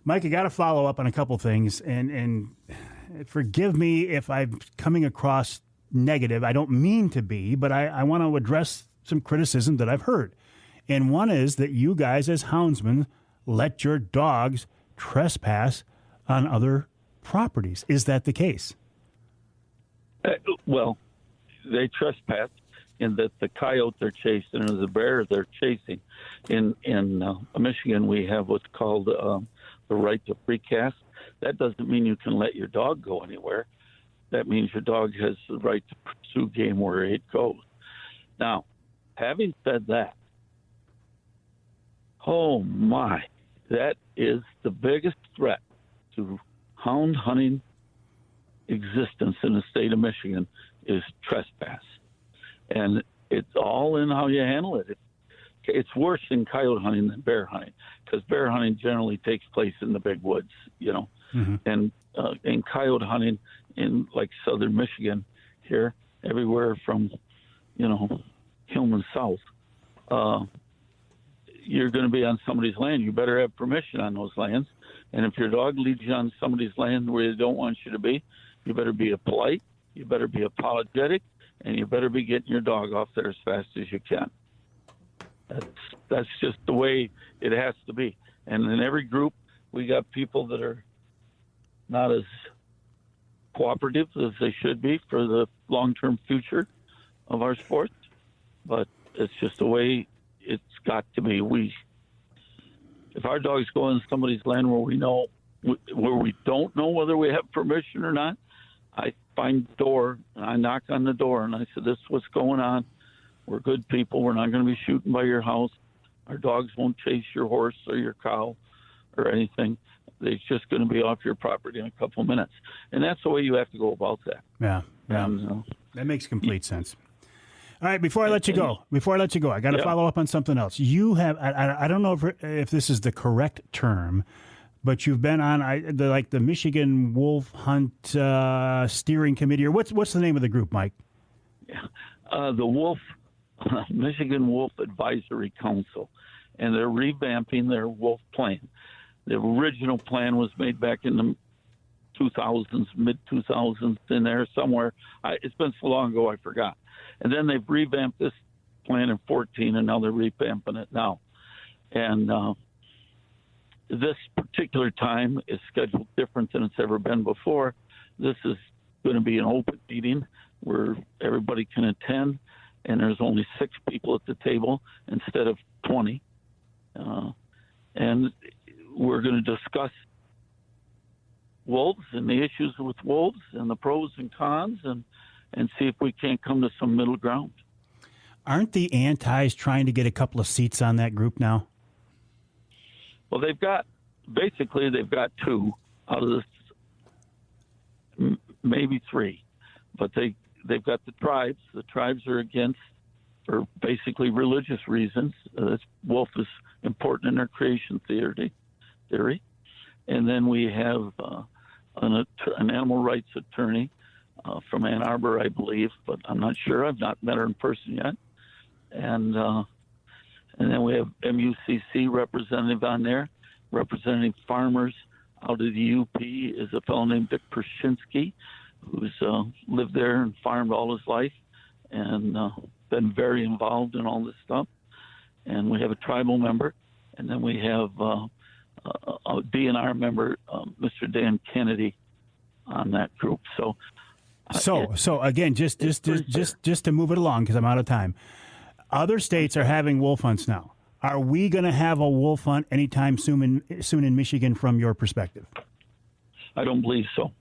Mike, I got to follow up on a couple things, and forgive me if I'm coming across negative. I don't mean to be, but I want to address some criticism that I've heard. And one is that you guys as houndsmen let your dogs trespass on other properties. Is that the case? Well, they trespass in that the coyote they're chasing or the bear they're chasing. In Michigan, we have what's called the right to free cast. That doesn't mean you can let your dog go anywhere. That means your dog has the right to pursue game where it goes. Now, having said that, oh my, that is the biggest threat to hound hunting existence in the state of Michigan is trespass. And it's all in how you handle it. It's worse in coyote hunting than bear hunting, because bear hunting generally takes place in the big woods, Mm-hmm. And in coyote hunting in like southern Michigan here, everywhere from, Hillman south, you're going to be on somebody's land. You better have permission on those lands. And if your dog leads you on somebody's land where they don't want you to be, you better be polite, you better be apologetic, and you better be getting your dog off there as fast as you can. That's just the way it has to be. And in every group, we got people that are not as cooperative as they should be for the long-term future of our sports. But it's just the way it's got to be. If our dogs go on somebody's land where we don't know whether we have permission or not, I find the door and I knock on the door and I said, "This is what's going on. We're good people. We're not going to be shooting by your house. Our dogs won't chase your horse or your cow or anything. They're just going to be off your property in a couple of minutes." And that's the way you have to go about that. Yeah. That makes complete sense. All right, before I let you go, I got to follow up on something else. You have, I don't know if this is the correct term, but you've been on the Michigan Wolf Hunt Steering Committee, or what's the name of the group, Mike? Yeah, the Michigan Wolf Advisory Council, and they're revamping their wolf plan. The original plan was made back in the 2000s, mid-2000s, in there somewhere. It's been so long ago I forgot. And then they've revamped this plan in 2014, and now they're revamping it now. And this particular time is scheduled different than it's ever been before. This is going to be an open meeting where everybody can attend, and there's only 6 people at the table instead of 20. And we're going to discuss wolves and the issues with wolves and the pros and cons, and see if we can't come to some middle ground. Aren't the antis trying to get a couple of seats on that group now? Well, they've got 2 out of this, maybe 3, but they've got the tribes. The tribes are against, for basically religious reasons. Wolf is important in their creation theory. And then we have an animal rights attorney from Ann Arbor, I believe, but I'm not sure. I've not met her in person yet. And then we have MUCC representative on there, representing farmers out of the UP is a fellow named Dick Pershinsky, who's lived there and farmed all his life and been very involved in all this stuff. And we have a tribal member, and then we have a DNR member, Mr. Dan Kennedy, on that group. So again, just to move it along, because I'm out of time. Other states are having wolf hunts now. Are we going to have a wolf hunt anytime soon in Michigan from your perspective? I don't believe so.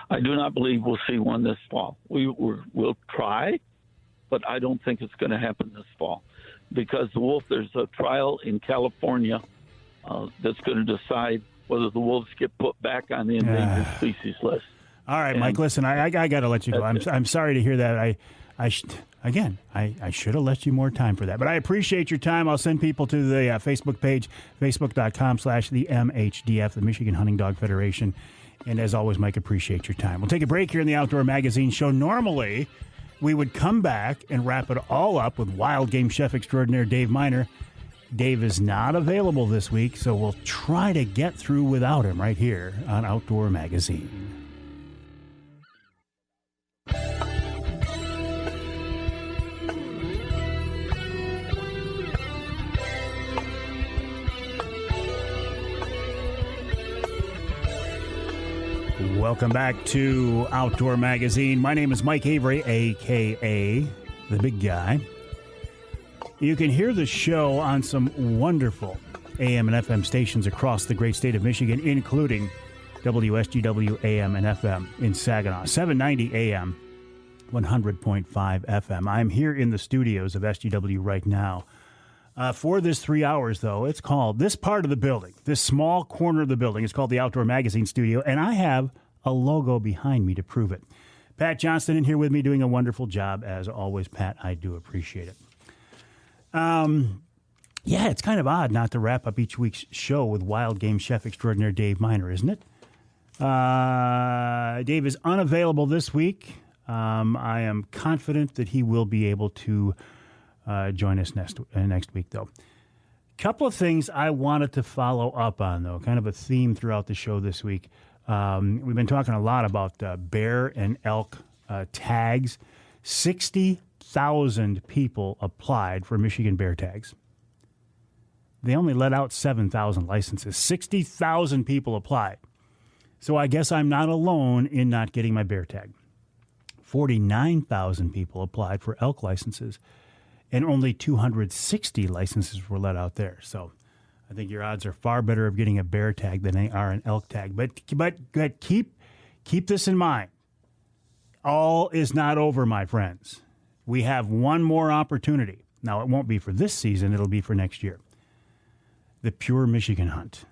I do not believe we'll see one this fall. We'll try, but I don't think it's going to happen this fall, because there's a trial in California that's going to decide whether the wolves get put back on the endangered species list. All right, Mike, listen, I got to let you go. I'm sorry to hear that. I should have left you more time for that. But I appreciate your time. I'll send people to the Facebook page, facebook.com/the MHDF, the Michigan Hunting Dog Federation. And as always, Mike, appreciate your time. We'll take a break here in the Outdoor Magazine show. Normally, we would come back and wrap it all up with wild game chef extraordinaire Dave Miner. Dave is not available this week, so we'll try to get through without him right here on Outdoor Magazine. Welcome back to Outdoor Magazine. My name is Mike Avery, a.k.a. The Big Guy. You can hear the show on some wonderful AM and FM stations across the great state of Michigan, including WSGW AM and FM in Saginaw, 790 AM, 100.5 FM. I'm here in the studios of SGW right now. For this 3 hours, though, it's called, this part of the building, this small corner of the building, is called the Outdoor Magazine Studio, and I have a logo behind me to prove it. Pat Johnston in here with me doing a wonderful job, as always. Pat, I do appreciate it. Yeah, it's kind of odd not to wrap up each week's show with wild game chef extraordinaire Dave Miner, isn't it? Dave is unavailable this week. I am confident that he will be able to join us next week, though. Couple of things I wanted to follow up on, though, kind of a theme throughout the show this week. We've been talking a lot about bear and elk tags. 60,000 people applied for Michigan bear tags. They only let out 7,000 licenses. 60,000 people applied. So I guess I'm not alone in not getting my bear tag. 49,000 people applied for elk licenses, and only 260 licenses were let out there. So I think your odds are far better of getting a bear tag than they are an elk tag. But keep this in mind. All is not over, my friends. We have one more opportunity. Now, it won't be for this season. It'll be for next year. The Pure Michigan Hunt.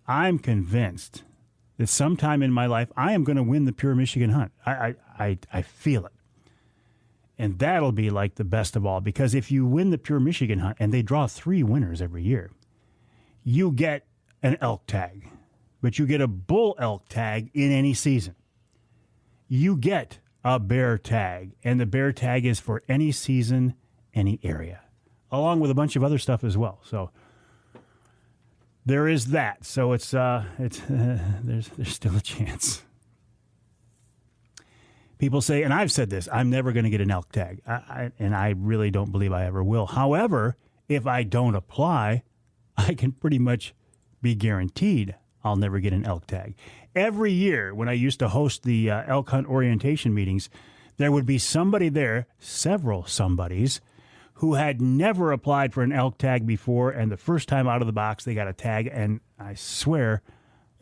I'm convinced that sometime in my life, I am going to win the Pure Michigan Hunt. I feel it. And that'll be like the best of all, because if you win the Pure Michigan Hunt, and they draw 3 winners every year, you get an elk tag, but you get a bull elk tag in any season. You get a bear tag, and the bear tag is for any season, any area, along with a bunch of other stuff as well. So there is that. So it's there's still a chance. People say, and I've said this, I'm never going to get an elk tag, and I really don't believe I ever will. However, if I don't apply, I can pretty much be guaranteed I'll never get an elk tag. Every year when I used to host the elk hunt orientation meetings, there would be somebody there, several somebodies, who had never applied for an elk tag before, and the first time out of the box they got a tag, and I swear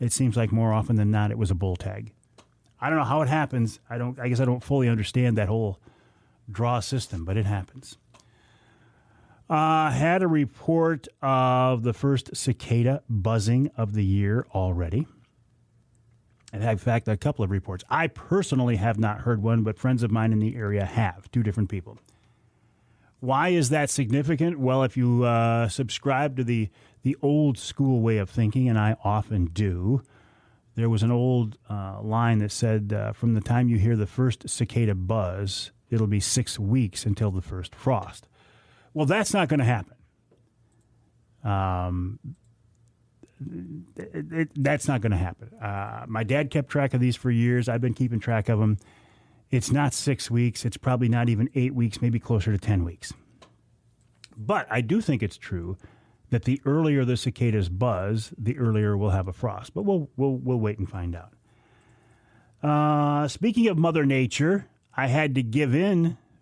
it seems like more often than not it was a bull tag. I don't know how it happens. I guess I don't fully understand that whole draw system, but it happens. Had a report of the first cicada buzzing of the year already. In fact, a couple of reports. I personally have not heard one, but friends of mine in the area have, 2 different people. Why is that significant? Well, if you subscribe to the old school way of thinking, and I often do, there was an old line that said, from the time you hear the first cicada buzz, it'll be 6 weeks until the first frost. Well, that's not going to happen. That's not going to happen. My dad kept track of these for years. I've been keeping track of them. It's not 6 weeks. It's probably not even 8 weeks, maybe closer to 10 weeks. But I do think it's true that the earlier the cicadas buzz, the earlier we'll have a frost. But we'll wait and find out. Speaking of Mother Nature, I had to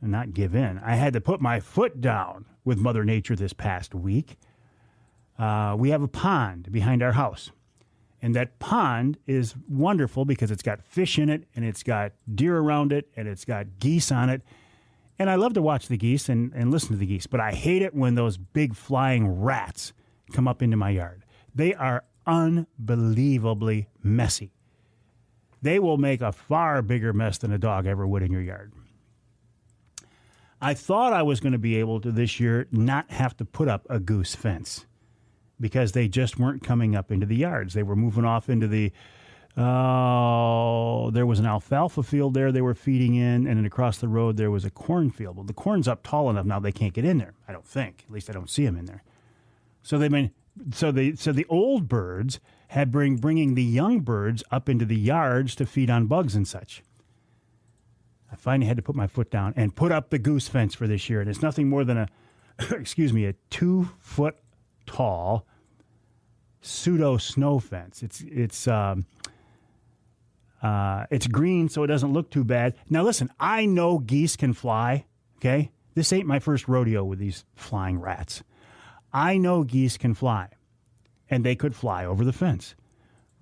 I had to put my foot down with Mother Nature this past week. We have a pond behind our house. And that pond is wonderful because it's got fish in it, and it's got deer around it, and it's got geese on it. And I love to watch the geese and listen to the geese, but I hate it when those big flying rats come up into my yard. They are unbelievably messy. They will make a far bigger mess than a dog ever would in your yard. I thought I was going to be able to this year not have to put up a goose fence because they just weren't coming up into the yards. They were moving off into the, there was an alfalfa field there they were feeding in, and then across the road there was a cornfield. Well, the corn's up tall enough now they can't get in there, I don't think. At least I don't see them in there. So the old birds had bringing the young birds up into the yards to feed on bugs and such. I finally had to put my foot down and put up the goose fence for this year. And it's nothing more than a 2-foot tall pseudo snow fence. It's green, so it doesn't look too bad. Now, listen, I know geese can fly, okay? This ain't my first rodeo with these flying rats. I know geese can fly, and they could fly over the fence,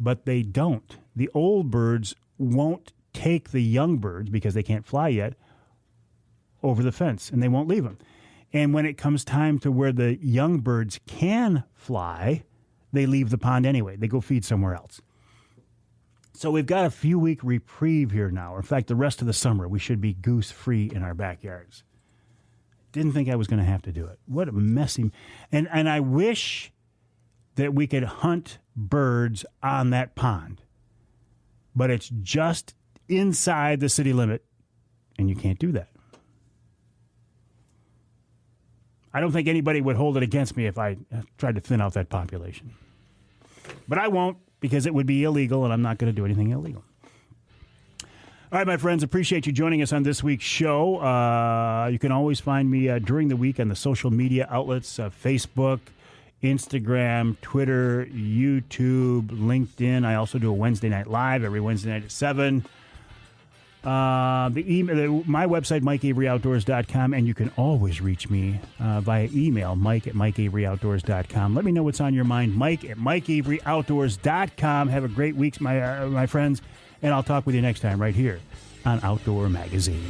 but they don't. The old birds won't take the young birds, because they can't fly yet, over the fence, and they won't leave them. And when it comes time to where the young birds can fly, they leave the pond anyway. They go feed somewhere else. So we've got a few-week reprieve here now. In fact, the rest of the summer, we should be goose-free in our backyards. Didn't think I was going to have to do it. What a messy... And I wish that we could hunt birds on that pond. But it's just inside the city limit, and you can't do that. I don't think anybody would hold it against me if I tried to thin out that population. But I won't, because it would be illegal, and I'm not going to do anything illegal. All right, my friends, appreciate you joining us on this week's show. You can always find me during the week on the social media outlets, Facebook, Instagram, Twitter, YouTube, LinkedIn. I also do a Wednesday Night Live every Wednesday night at 7. My website, MikeAveryOutdoors.com, and you can always reach me via email, Mike@MikeAveryOutdoors.com. Let me know what's on your mind, Mike@MikeAveryOutdoors.com. Have a great week, my friends, and I'll talk with you next time right here on Outdoor Magazine.